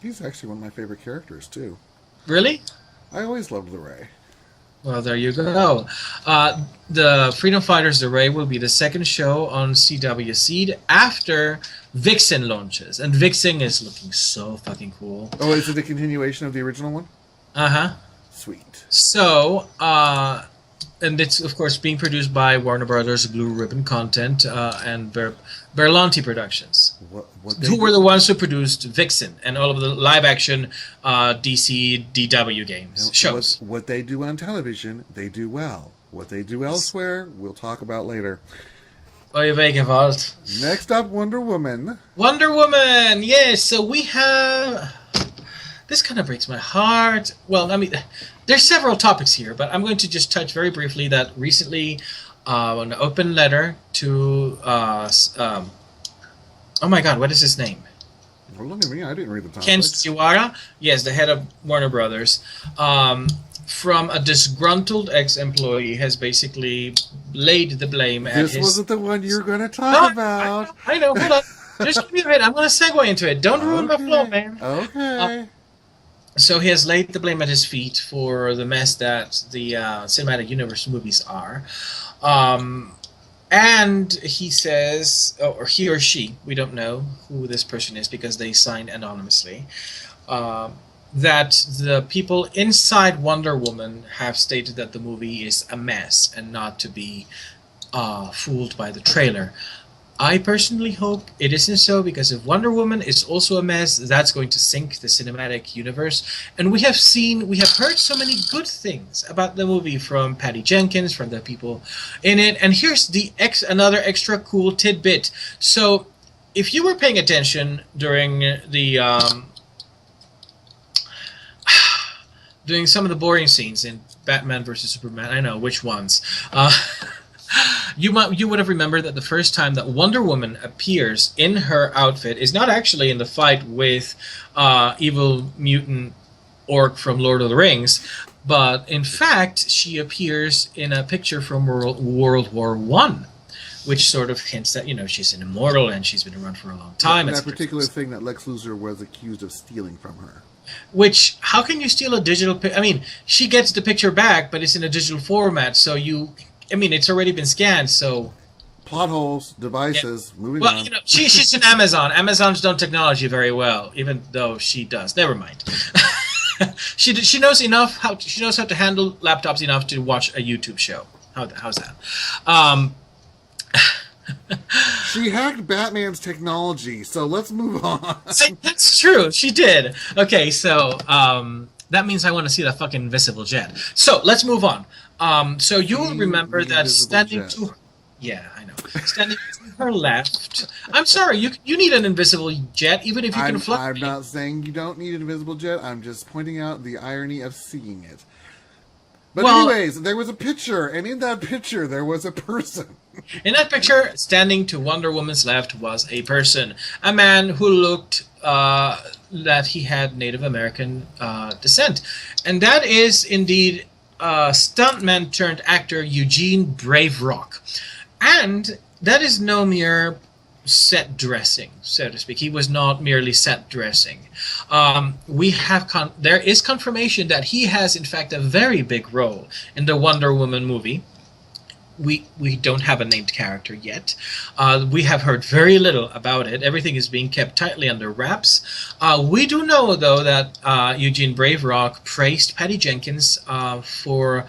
He's actually one of my favorite characters too. Really? I always loved the Ray. Well, there you go. The Freedom Fighters The Ray will be the second show on CW Seed after Vixen launches. And Vixen is looking so fucking cool. Oh, is it a continuation of the original one? Uh-huh. Sweet. So, and it's, of course, being produced by Warner Brothers, Blue Ribbon Content, and Berlanti Productions. Who were the ones who produced Vixen and all of the live-action DC DW games, shows. What they do on television, they do well. What they do elsewhere, we'll talk about later. Oje Wegenwald. Next up, Wonder Woman. Wonder Woman! Yes, so we have... This kind of breaks my heart. Well, I mean, there's several topics here, but I'm going to just touch very briefly that recently an open letter to... oh my god, what is his name? Well, look at me, I didn't read the topic. Ken Suwara? Yes, the head of Warner Brothers. From a disgruntled ex-employee has basically laid the blame at his... This wasn't the one you were going to talk about. I know, hold on. Just give me a minute. I'm going to segue into it. Don't ruin my flow, man. Okay. So he has laid the blame at his feet for the mess that the Cinematic Universe movies are. And he says, or he or she, we don't know who this person is because they signed anonymously, that the people inside Wonder Woman have stated that the movie is a mess and not to be fooled by the trailer. I personally hope it isn't so, because if Wonder Woman is also a mess, that's going to sink the cinematic universe. And we have heard so many good things about the movie from Patty Jenkins, from the people in it. And here's another extra cool tidbit. So, if you were paying attention during the doing some of the boring scenes in Batman versus Superman, I know which ones. You would have remembered that the first time that Wonder Woman appears in her outfit is not actually in the fight with evil mutant orc from Lord of the Rings, but in fact she appears in a picture from World War One, which sort of hints that she's an immortal and she's been around for a long time. That particular thing that Lex Luthor was accused of stealing from her. Which, how can you steal a digital? I mean, she gets the picture back, but it's in a digital format, so it's already been scanned, so... Plot holes, devices, moving on. Well, she's in Amazon. Amazons don't technology very well, even though she does. Never mind. She knows how to handle laptops enough to watch a YouTube show. How's that? She hacked Batman's technology, so let's move on. That's true. She did. Okay, so that means I want to see that fucking invisible jet. So let's move on. So you'll remember that standing to her left. I'm sorry, you need an invisible jet, even if you can fly. I'm not saying you don't need an invisible jet. I'm just pointing out the irony of seeing it. But anyways, there was a picture, and in that picture there was a person. In that picture, standing to Wonder Woman's left was a person, a man who looked that he had Native American descent, and that is indeed stuntman turned actor Eugene Brave Rock. And that is no mere set dressing, so to speak. He was not merely set dressing. There is confirmation that he has, in fact, a very big role in the Wonder Woman movie. We don't have a named character yet. We have heard very little about it. Everything is being kept tightly under wraps. We do know, though, that Eugene Brave Rock praised Patty Jenkins for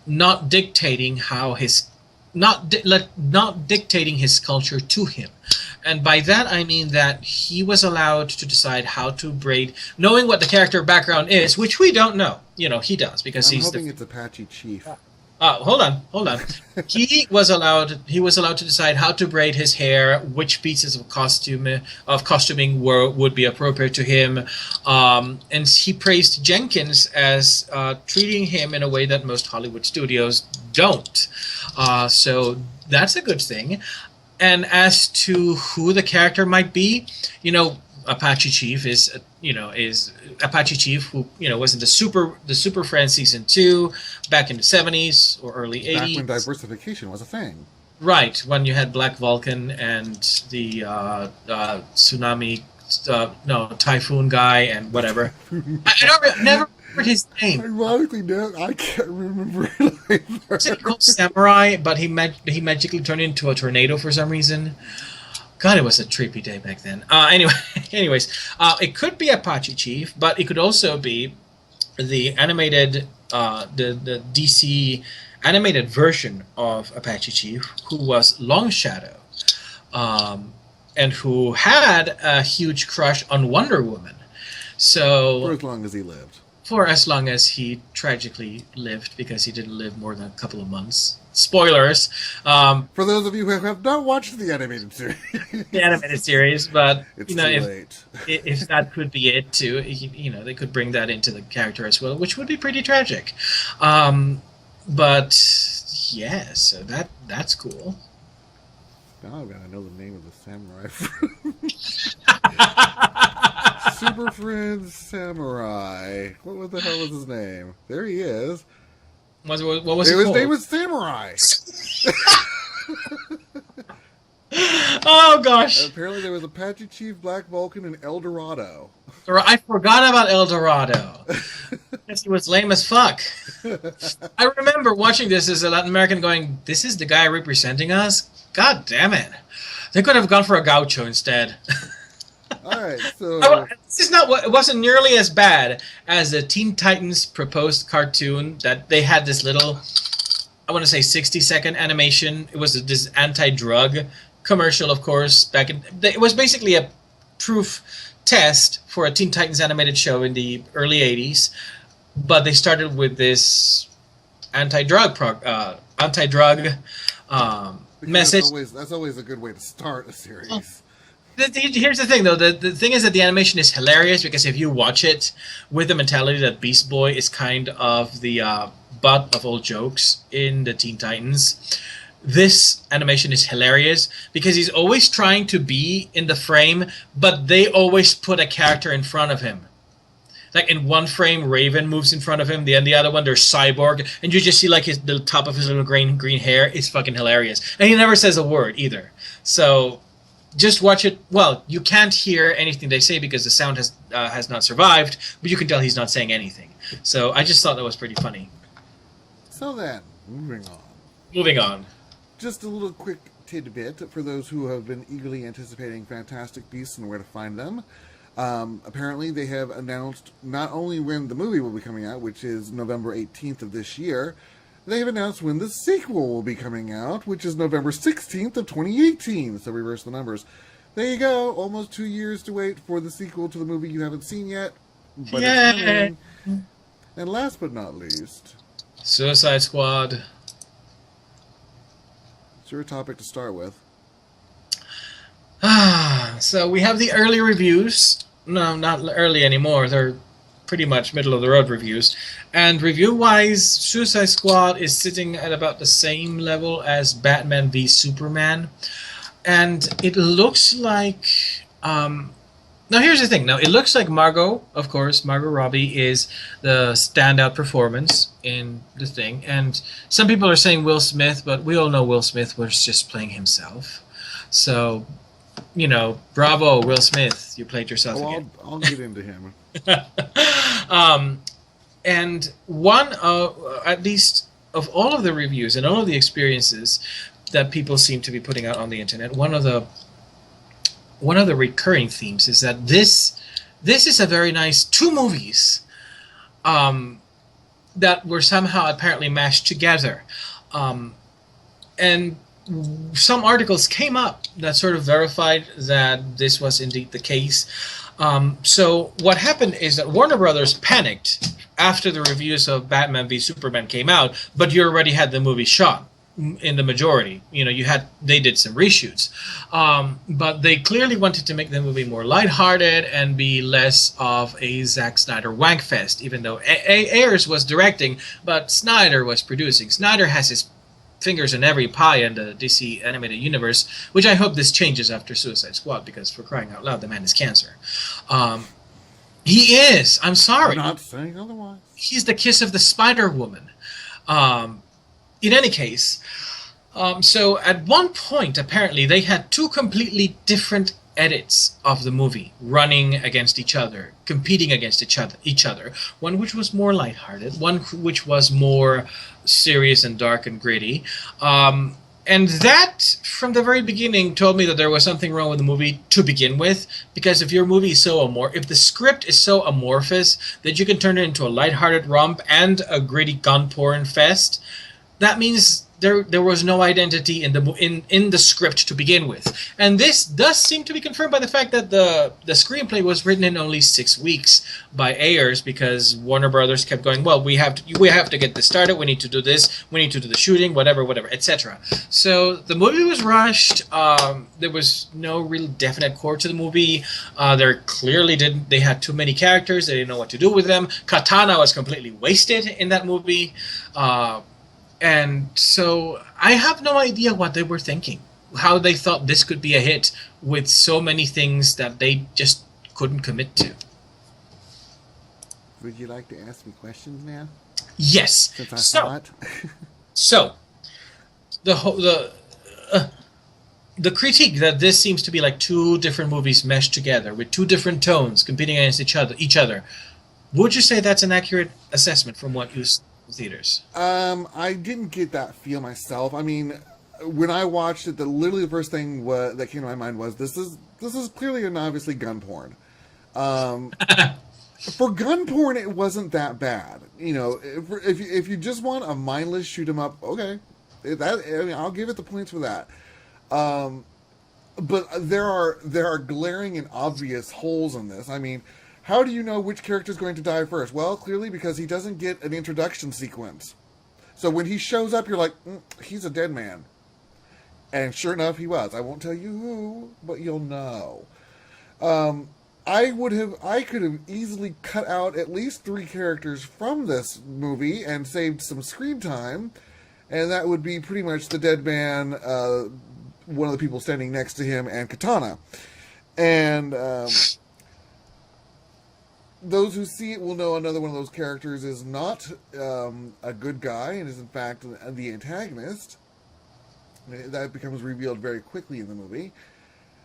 not dictating not dictating his culture to him. And by that I mean that he was allowed to decide how to braid, knowing what the character background is, which we don't know. He does, because I'm hoping it's Apache Chief. Hold on. He was allowed to decide how to braid his hair, which pieces of costuming would be appropriate to him, and he praised Jenkins as treating him in a way that most Hollywood studios don't. So that's a good thing. And as to who the character might be, Apache Chief is Apache Chief, who was in the Super Friends season 2 back in the 70s or early 80s. Back when diversification was a thing. Right, when you had Black Vulcan and the tsunami, typhoon guy and whatever. I never remembered his name. Ironically, I can't remember it either. Was it called Samurai? But he magically turned into a tornado for some reason. God, it was a trippy day back then. Anyways, it could be Apache Chief, but it could also be the animated, the DC animated version of Apache Chief, who was Long Shadow, and who had a huge crush on Wonder Woman. So for as long as he lived. For as long as he tragically lived, because he didn't live more than a couple of months. Spoilers. For those of you who have not watched the animated series. The animated series, but it's too late. If that could be it too, they could bring that into the character as well, which would be pretty tragic. But yeah, so that's cool. Now I've got to know the name of the samurai. Super Friends Samurai. What the hell was his name? There he is. What was his called? name was Samurai. Oh gosh! And apparently there was Apache Chief, Black Vulcan, and El Dorado. I forgot about El Dorado. Because he was lame as fuck. I remember watching this as a Latin American, going, "This is the guy representing us." God damn it! They could have gone for a gaucho instead. All right, so it wasn't nearly as bad as the Teen Titans proposed cartoon that they had this little, I want to say 60-second animation. It was this anti-drug commercial, of course. It was basically a proof test for a Teen Titans animated show in the early '80s, but they started with this anti-drug message. That's always a good way to start a series. Here's the thing, though. The thing is that the animation is hilarious because if you watch it with the mentality that Beast Boy is kind of the butt of all jokes in the Teen Titans, this animation is hilarious because he's always trying to be in the frame, but they always put a character in front of him. Like in one frame, Raven moves in front of him. The other one, there's Cyborg, and you just see like the top of his little green hair. It's fucking hilarious, and he never says a word either. So just watch it. Well, you can't hear anything they say because the sound has not survived, but you can tell he's not saying anything. So I just thought that was pretty funny. So then, moving on. Just a little quick tidbit for those who have been eagerly anticipating Fantastic Beasts and where to find them. Apparently, they have announced not only when the movie will be coming out, which is November 18th of this year, they have announced when the sequel will be coming out, which is November 16th of 2018. So reverse the numbers. There you go. Almost 2 years to wait for the sequel to the movie you haven't seen yet. But it's coming. And last but not least, Suicide Squad. It's your topic to start with. So we have the early reviews. No, not early anymore. They're pretty much middle of the road reviews. And review-wise, Suicide Squad is sitting at about the same level as Batman v Superman. And it looks like... now here's the thing. Now it looks like Margot Robbie is the standout performance in the thing. And some people are saying Will Smith, but we all know Will Smith was just playing himself. So... bravo, Will Smith. You played yourself again. I'll get into him. And one of, at least of all of the reviews and all of the experiences that people seem to be putting out on the internet, one of the recurring themes is that this is a very nice two movies that were somehow apparently mashed together. And some articles came up that sort of verified that this was indeed the case. So what happened is that Warner Brothers panicked after the reviews of Batman v Superman came out, but you already had the movie shot in the majority. They did some reshoots, but they clearly wanted to make the movie more lighthearted and be less of a Zack Snyder wankfest, even though Ayers was directing, but Snyder was producing. Snyder has his fingers in every pie in the DC animated universe, which I hope this changes after Suicide Squad, because for crying out loud, the man is cancer. He is. I'm sorry. I'm not saying otherwise. He's the kiss of the Spider-Woman. In any case, so at one point, apparently, they had two completely different edits of the movie running against each other, competing against each other. One which was more lighthearted, one which was more serious and dark and gritty. And that, from the very beginning, told me that there was something wrong with the movie to begin with, because if your movie is if the script is so amorphous that you can turn it into a lighthearted romp and a gritty gun porn fest, that means there was no identity in the script to begin with. And this does seem to be confirmed by the fact that the screenplay was written in only 6 weeks by Ayers, because Warner Brothers kept going, well, we have to get this started, we need to do this, we need to do the shooting, whatever, etc. So the movie was rushed. There was no real definite core to the movie. They had too many characters, they didn't know what to do with them. Katana was completely wasted in that movie. And so I have no idea what they were thinking, how they thought this could be a hit with so many things that they just couldn't commit to. Would you like to ask me questions now? Yes. Since I saw it. So the critique that this seems to be like two different movies meshed together with two different tones competing against each other. Would you say that's an accurate assessment from what you saw in theaters? I didn't get that feel myself. I mean, when I watched it, literally the first thing that came to my mind was this is clearly and obviously gun porn. For gun porn, it wasn't that bad. If you just want a mindless shoot 'em up, okay, I'll give it the points for that. but there are glaring and obvious holes in this. I mean, how do you know which character is going to die first? Well, clearly because he doesn't get an introduction sequence. So when he shows up, you're like, he's a dead man. And sure enough, he was. I won't tell you who, but you'll know. I could have easily cut out at least 3 characters from this movie and saved some screen time, and that would be pretty much the dead man, one of the people standing next to him, and Katana. And those who see it will know another one of those characters is not a good guy and is in fact the antagonist. That becomes revealed very quickly in the movie.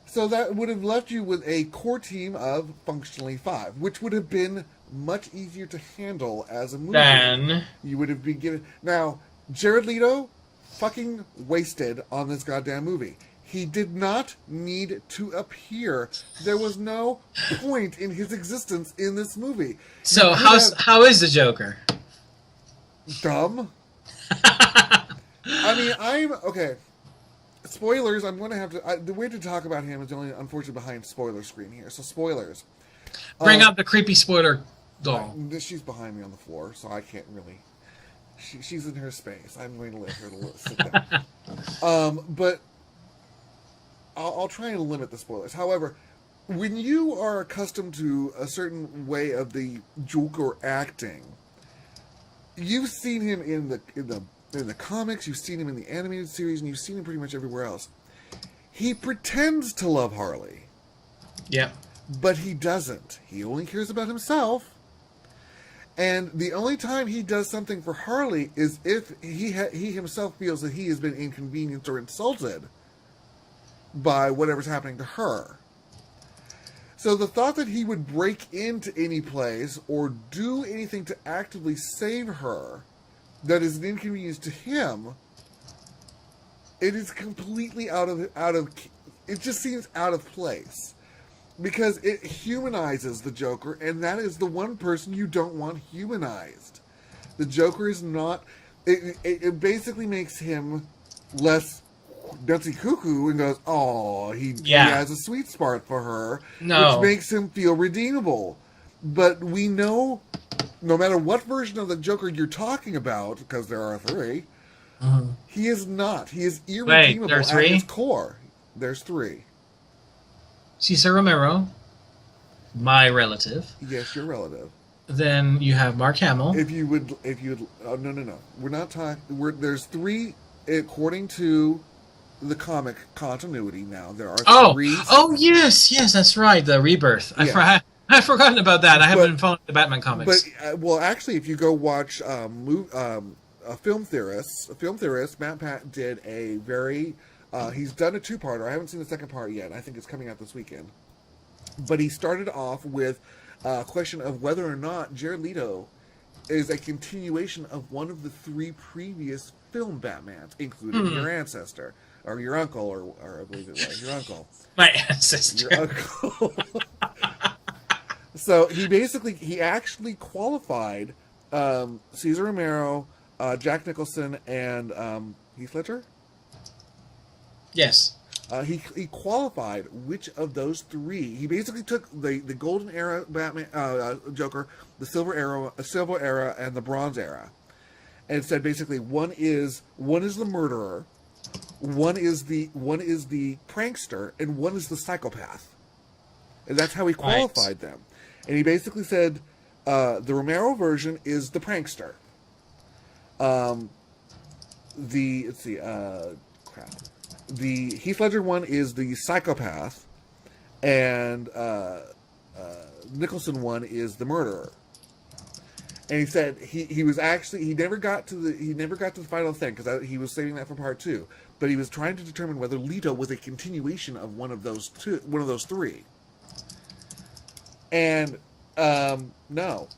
So that would have left you with a core team of functionally 5, which would have been much easier to handle as a movie. Then You would have been given... Now, Jared Leto fucking wasted on this goddamn movie. He did not need to appear. There was no point in his existence in this movie. So how is the Joker? Dumb. I mean, okay. Spoilers, I'm going to have to... the way to talk about him is only, unfortunately, behind spoiler screen here. So, spoilers. Bring up the creepy spoiler doll. She's behind me on the floor, so I can't really... She's in her space. I'm going to let her sit down. But I'll try and limit the spoilers. However, when you are accustomed to a certain way of the Joker acting, you've seen him in the comics, you've seen him in the animated series, and you've seen him pretty much everywhere else. He pretends to love Harley. Yep. But he doesn't. He only cares about himself. And the only time he does something for Harley is if he himself feels that he has been inconvenienced or insulted by whatever's happening to her. So the thought that he would break into any place or do anything to actively save her that is an inconvenience to him, it is completely out of it just seems out of place. Because it humanizes the Joker, and that is the one person you don't want humanized. The Joker is not... It basically makes him less nutsy cuckoo and goes, oh, he has a sweet spot for her, which makes him feel redeemable. But we know, no matter what version of the Joker you're talking about, because there are 3, he is not. He is irredeemable at his core. There's 3. Cesar Romero, my relative. Yes, your relative. Then you have Mark Hamill. If you would, no. We're not talking. There's 3, according to the comic continuity. Now there are 3. Oh yes, that's right. The Rebirth. Yes. I've forgotten about that. I haven't been following the Batman comics. But actually, if you go watch a film theorist, Matt Pat did a very. He's done a 2-parter. I haven't seen the second part yet. I think it's coming out this weekend. But he started off with a question of whether or not Jared Leto is a continuation of one of the 3 previous film Batmans, including your ancestor, or your uncle, or I believe it was your uncle. My ancestor. Your uncle. So he actually qualified Cesar Romero, Jack Nicholson, and Heath Ledger? Yes. He qualified which of those 3. He basically took the golden era Batman Joker, the silver era, and the bronze era, and said basically one is the murderer, one is the prankster, and one is the psychopath, and that's how he qualified them. And he basically said the Romero version is the prankster. The Heath Ledger one is the psychopath, and Nicholson one is the murderer. And he said he never got to the final thing because he was saving that for part 2. But he was trying to determine whether Leto was a continuation of one of those 3. And no,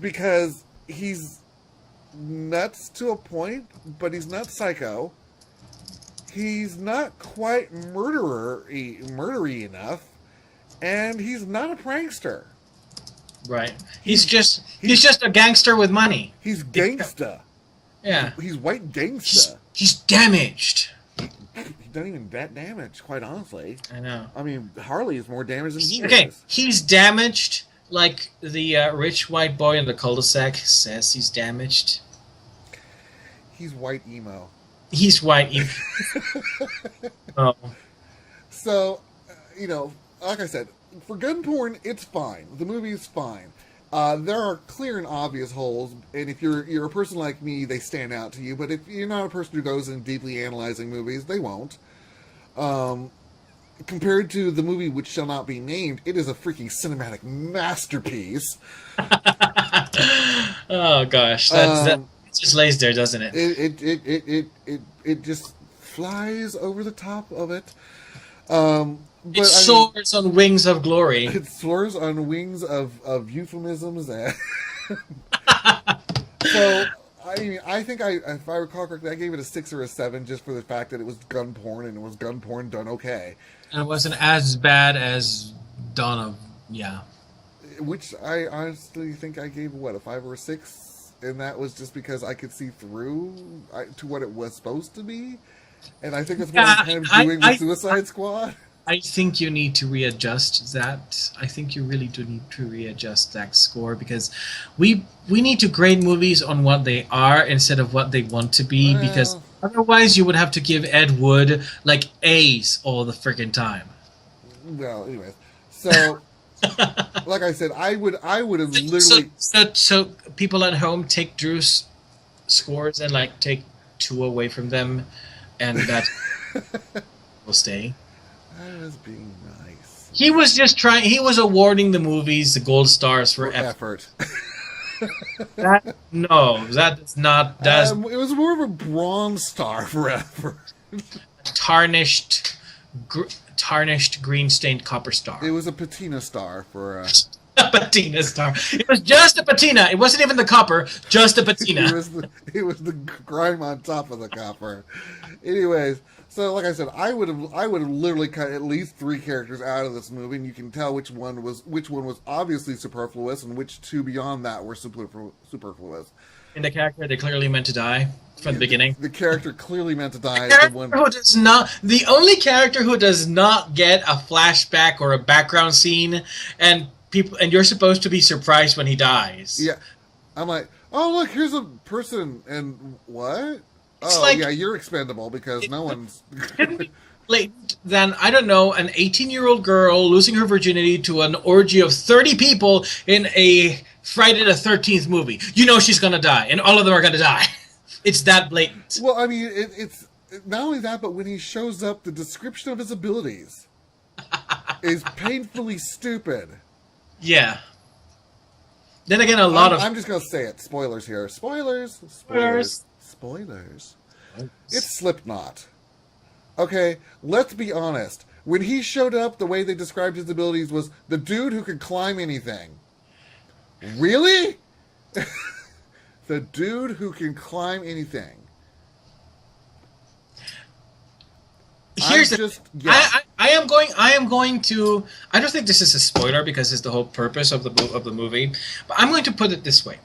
because he's nuts to a point, but he's not psycho. He's not quite murdery enough, and he's not a prankster. Right. He's just a gangster with money. He's gangsta. Yeah. He's white gangsta. He's damaged. not even that damaged, quite honestly. I know. I mean, Harley is more damaged than he Okay, is. he's damaged like the rich white boy in the cul-de-sac says he's damaged. He's white emo. He's white. Oh. So, like I said, for gun porn, it's fine. The movie is fine. There are clear and obvious holes, and if you're a person like me, they stand out to you. But if you're not a person who goes in deeply analyzing movies, they won't. Compared to the movie which shall not be named, it is a freaking cinematic masterpiece. Oh gosh, that just lays there, doesn't it? It just flies over the top of it. But, it soars on wings of glory. It soars on wings of euphemisms. And so, I think if I recall correctly, I gave it a 6 or a 7 just for the fact that it was gun porn, and it was gun porn done okay. And it wasn't as bad as Dawn of... Yeah. Which I honestly think I gave, a 5 or a 6? And that was just because I could see through to what it was supposed to be. And I think that's what I'm kind of doing with Suicide Squad. I think you need to readjust that. I think you really do need to readjust that score, because we need to grade movies on what they are instead of what they want to be, because otherwise you would have to give Ed Wood like A's all the freaking time. Well, anyways, so like I said, I would have literally. So people at home, take Drew's scores and like take 2 away from them, and that will stay. I was being nice. He was just trying. He was awarding the movies the gold stars for effort. That's not. It was more of a bronze star for effort. Tarnished green stained copper star. It was a patina star for. A patina star. It was just a patina. It wasn't even the copper. Just a patina. it was the grime on top of the copper. Anyways. So, like I said, I would have literally cut at least 3 characters out of this movie, and you can tell which one was obviously superfluous, and which 2 beyond that were superfluous. In the character, they clearly meant to die from the beginning. The character clearly meant to die. The only character who does not get a flashback or a background scene, and you're supposed to be surprised when he dies. Yeah, I'm like, oh look, here's a person, and what? It's yeah, you're expendable because no one's... Then, I don't know, an 18-year-old girl losing her virginity to an orgy of 30 people in a Friday the 13th movie. You know she's going to die, and all of them are going to die. It's that blatant. Well, I mean, it's not only that, but when he shows up, the description of his abilities is painfully stupid. Yeah. Then again, I'm just going to say it. Spoilers here. Spoilers. It's Slipknot. Okay, let's be honest. When he showed up, the way they described his abilities was the dude who could climb anything. Really? The dude who can climb anything. I am going to. I don't think this is a spoiler because it's the whole purpose of the movie. But I'm going to put it this way: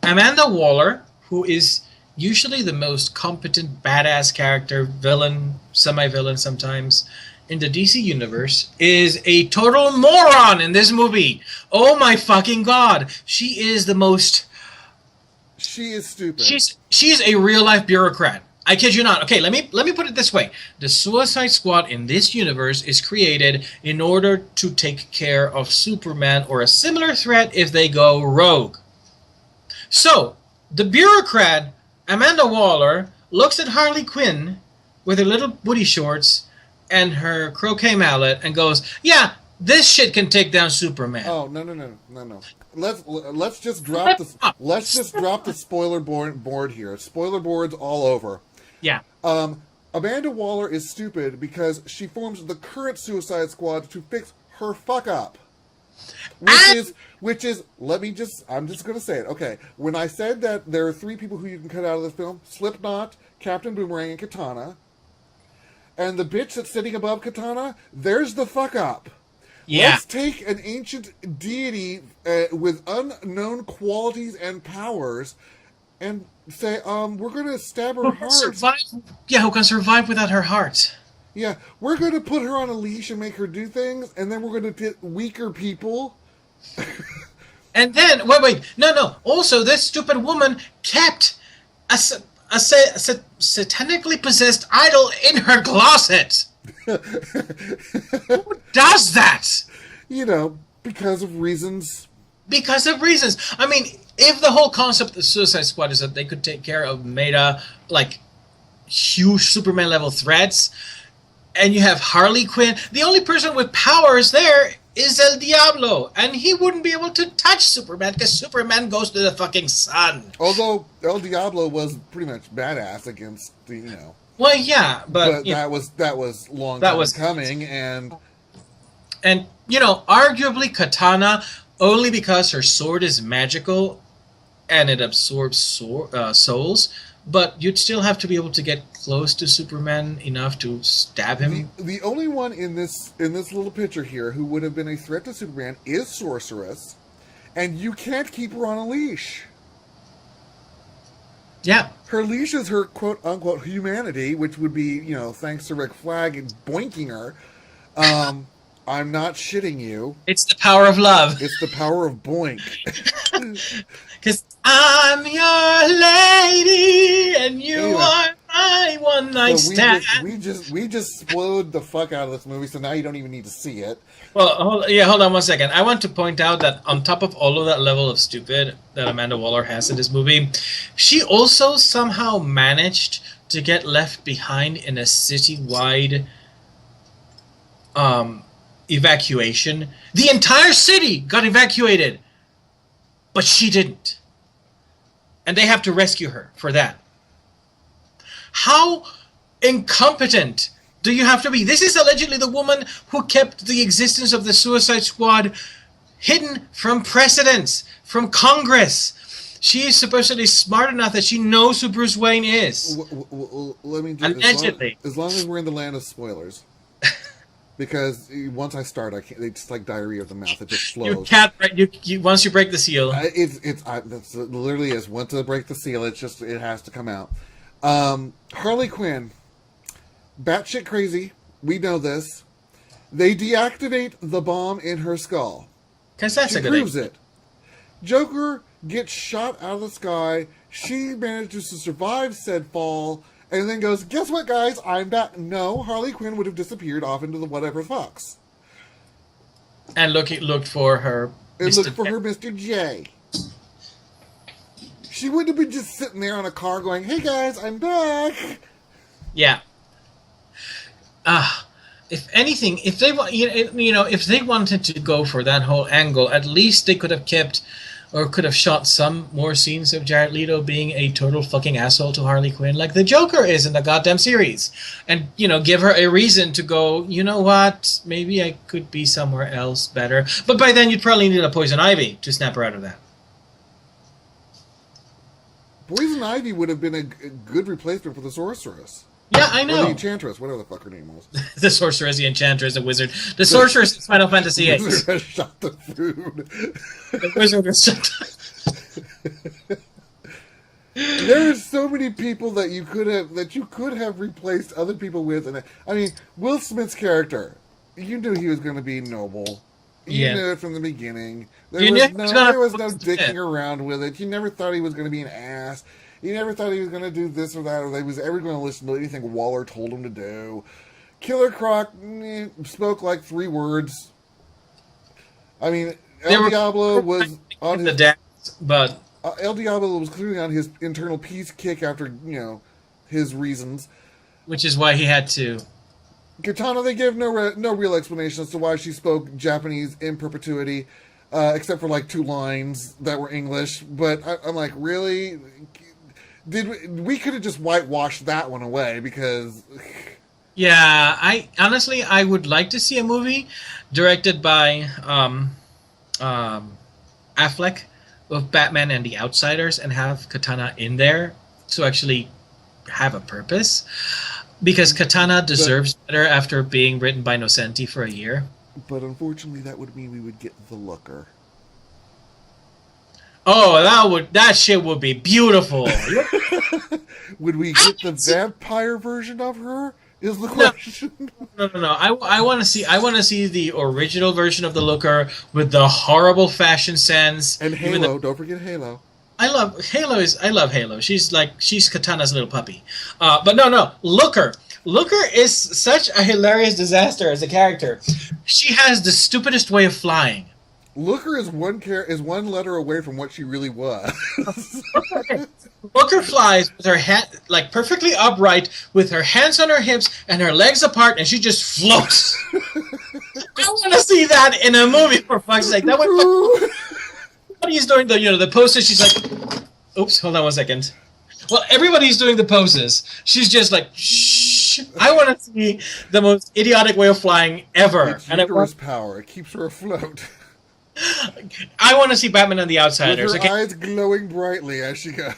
Amanda Waller, who is usually the most competent, badass character, villain, semi-villain sometimes, in the DC universe, is a total moron in this movie. Oh my fucking god. She is the most... She is stupid. She's a real-life bureaucrat. I kid you not. Okay, let me put it this way. The Suicide Squad in this universe is created in order to take care of Superman or a similar threat if they go rogue. So, the bureaucrat Amanda Waller looks at Harley Quinn with her little booty shorts and her croquet mallet and goes, "Yeah, this shit can take down Superman." Oh no! Let's just drop the spoiler board here. Spoiler boards all over. Yeah. Amanda Waller is stupid because she forms the current Suicide Squad to fix her fuck up. Which is, I'm just going to say it. Okay, when I said that there are 3 people who you can cut out of this film, Slipknot, Captain Boomerang, and Katana, and the bitch that's sitting above Katana, there's the fuck up. Yeah. Let's take an ancient deity with unknown qualities and powers and say, we're gonna stab her Who can heart. survive? Yeah, who can survive without her heart? Yeah, we're gonna put her on a leash and make her do things, and then we're gonna get weaker people. And then wait, no. Also, this stupid woman kept a satanically possessed idol in her closet. Who does that? You know, because of reasons. Because of reasons. I mean, if the whole concept of Suicide Squad is that they could take care of meta, like, huge Superman level threats, and you have Harley Quinn, the only person with powers there is El Diablo, and he wouldn't be able to touch Superman because Superman goes to the fucking sun. Although El Diablo was pretty much badass against the, you know. Well, yeah, but that was long that time was coming, and you know, arguably Katana, only because her sword is magical and it absorbs souls, but you'd still have to be able to get close to Superman enough to stab him. The only one in this little picture here who would have been a threat to Superman is Sorceress, and you can't keep her on a leash. Yeah. Her leash is her quote-unquote humanity, which would be, you know, thanks to Rick Flag and boinking her. I'm not shitting you. It's the power of love. It's the power of boink. Because I'm your lady, and you are my one night stand. We just spoiled the fuck out of this movie, so now you don't even need to see it. Well, hold on one second. I want to point out that on top of all of that level of stupid that Amanda Waller has in this movie, she also somehow managed to get left behind in a citywide evacuation. The entire city got evacuated, but she didn't. And they have to rescue her for that. How incompetent do you have to be? This is allegedly the woman who kept the existence of the Suicide Squad hidden from precedents, from Congress. She is supposedly smart enough that she knows who Bruce Wayne is. Let me allegedly. As long as we're in the land of spoilers. Because once I start, I can't. It's like diarrhea of the mouth. It just flows. You can't. You once you break the seal. That's literally is once I break the seal. It has to come out. Harley Quinn, batshit crazy. We know this. They deactivate the bomb in her skull. Because that's she a good proves idea. it. Joker gets shot out of the sky. She manages to survive said fall. And then goes, guess what, guys? I'm back. No, Harley Quinn would have disappeared off into the whatever fucks. And looked for her. And looked for her Mr. J. She wouldn't have been just sitting there on a car going, hey guys, I'm back. Yeah. If anything, if they if they wanted to go for that whole angle, at least they could have kept or could have shot some more scenes of Jared Leto being a total fucking asshole to Harley Quinn like the Joker is in the goddamn series. And, give her a reason to go, you know what, maybe I could be somewhere else better. But by then you'd probably need a Poison Ivy to snap her out of that. Poison Ivy would have been a good replacement for the Sorceress. Yeah, I know. Or the Enchantress, whatever the fuck her name was. The Sorceress, the Enchantress, the Wizard. The Sorceress is Final Fantasy VIII. The Wizard has shot the food. The Wizard has shot the... There are so many people that you could have replaced other people with, and I mean, Will Smith's character, you knew he was going to be noble. You knew it from the beginning. There was no dicking around with it. You never thought he was going to be an ass. You never thought he was going to do this or that, or that he was ever going to listen to anything Waller told him to do. Killer Croc spoke like 3 words. I mean, El Diablo was on his... but El Diablo was clearly on his internal peace kick after, his reasons. Which is why he had to... Katana, they give no real explanation as to why she spoke Japanese in perpetuity, except for like 2 lines that were English. But I'm like, really? We could have just whitewashed that one away because... Yeah, I would like to see a movie directed by Affleck of Batman and the Outsiders and have Katana in there to actually have a purpose. Because Katana deserves better after being written by Nocenti for a year. But unfortunately, that would mean we would get the Looker. Oh, that shit would be beautiful. Would we get the vampire version of her? Is the question. No. I want to see the original version of the Looker with the horrible fashion sense. And Halo, don't forget Halo. I love Halo. She's Katana's little puppy. But no. Looker is such a hilarious disaster as a character. She has the stupidest way of flying. Looker is one letter away from what she really was. Looker flies with her hand perfectly upright, with her hands on her hips and her legs apart, and she just floats. I want to see that in a movie, for fuck's sake. That would. Everybody's doing the poses. She's like, oops, hold on 1 second. Well, everybody's doing the poses. She's just like, shh. I want to see the most idiotic way of flying ever. It's uterus power. It keeps her afloat. I want to see Batman and the Outsiders. With her eyes glowing brightly as she goes.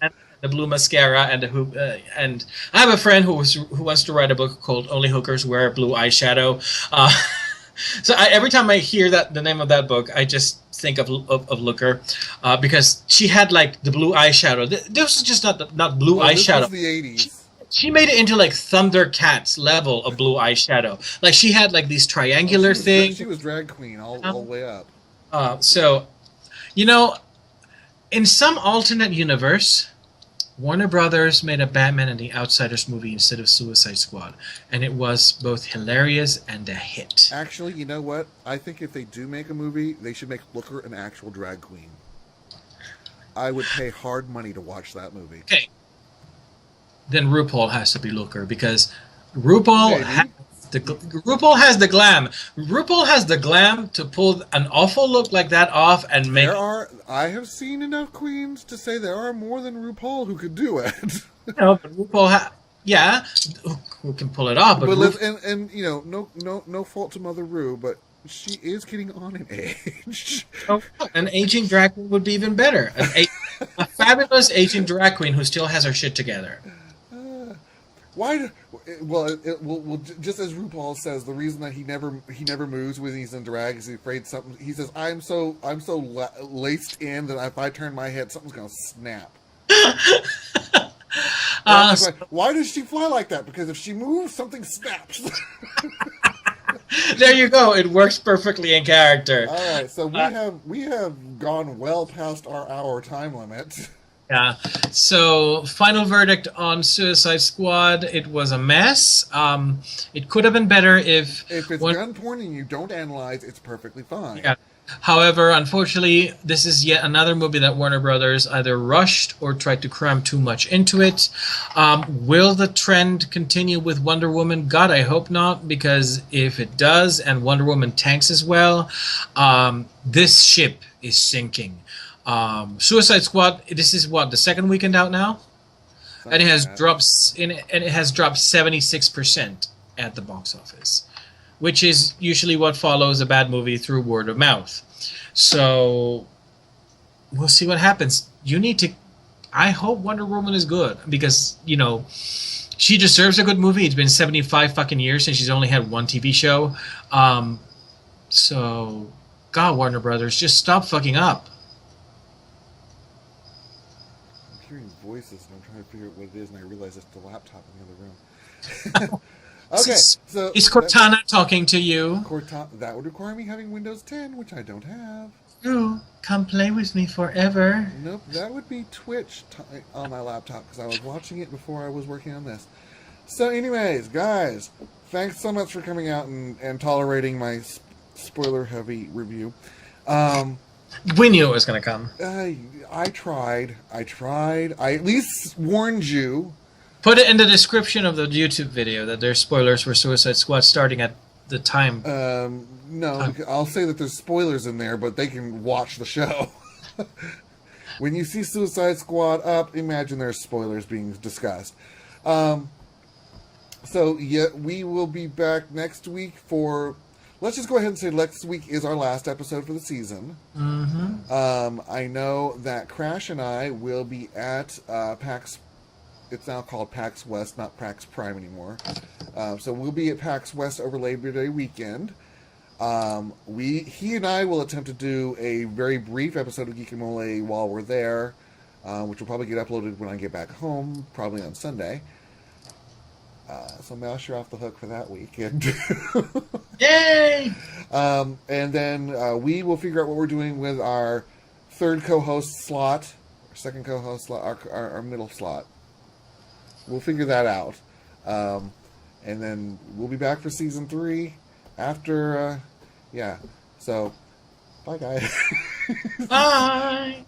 And the blue mascara and the hoop. And I have a friend who wants to write a book called "Only Hookers Wear Blue Eyeshadow." So every time I hear the name of that book, I just think of Looker, because she had the blue eyeshadow. This was just not blue eyeshadow. This was the 80s. She made it into Thundercats level of blue eyeshadow. She had these triangular things. She was drag queen all the way up. So, in some alternate universe, Warner Brothers made a Batman and the Outsiders movie instead of Suicide Squad, and it was both hilarious and a hit. Actually, you know what? I think if they do make a movie, they should make Looker an actual drag queen. I would pay hard money to watch that movie. Okay. Then RuPaul has to be Looker, because RuPaul has the glam. RuPaul has the glam to pull an awful look like that off and make. I have seen enough queens to say there are more than RuPaul who could do it. But RuPaul, who can pull it off? But no fault to Mother Ru, but she is getting on in age. An aging drag queen would be even better. A fabulous aging drag queen who still has her shit together. Why? Well, just as RuPaul says, the reason that he never moves when he's in drag is he's afraid something. He says, "I'm so laced in that if I turn my head, something's gonna snap." Why does she fly like that? Because if she moves, something snaps. There you go. It works perfectly in character. All right, so we have gone well past our hour time limit. Yeah. So, final verdict on Suicide Squad. It was a mess. It could have been better if it's gun porn and you don't analyze, it's perfectly fine. Yeah. However, unfortunately, this is yet another movie that Warner Brothers either rushed or tried to cram too much into it. Will the trend continue with Wonder Woman? God, I hope not, because if it does and Wonder Woman tanks as well, this ship is sinking. Suicide Squad. This is the second weekend out now, and it has dropped 76% at the box office, which is usually what follows a bad movie through word of mouth. So we'll see what happens. I hope Wonder Woman is good, because she deserves a good movie. It's been 75 fucking years since she's only had one TV show. So God, Warner Brothers, just stop fucking up. Voices, and I'm trying to figure out what it is, and I realize it's the laptop in the other room. Okay, so is Cortana talking to you? That would require me having Windows 10, which I don't have. Ooh, come play with me forever. Nope, that would be Twitch on my laptop, because I was watching it before I was working on this. So anyways, guys, thanks so much for coming out and tolerating my spoiler-heavy review. We knew it was going to come. I tried. I at least warned you. Put it in the description of the YouTube video that there's spoilers for Suicide Squad starting at the time. No, I'll say that there's spoilers in there, but they can watch the show. When you see Suicide Squad up, imagine there's spoilers being discussed. So, yeah, we will be back next week for... Let's just go ahead and say next week is our last episode for the season. Mm-hmm. I know that Crash and I will be at PAX. It's now called PAX West, not PAX Prime anymore. So we'll be at PAX West over Labor Day weekend. He and I will attempt to do a very brief episode of Geekamole while we're there, which will probably get uploaded when I get back home, probably on Sunday. So Mouse, you're off the hook for that weekend. Yay! And then we will figure out what we're doing with our third co-host slot, our second co-host slot, our middle slot. We'll figure that out. And then we'll be back for season 3 after, yeah. So, bye guys. Bye!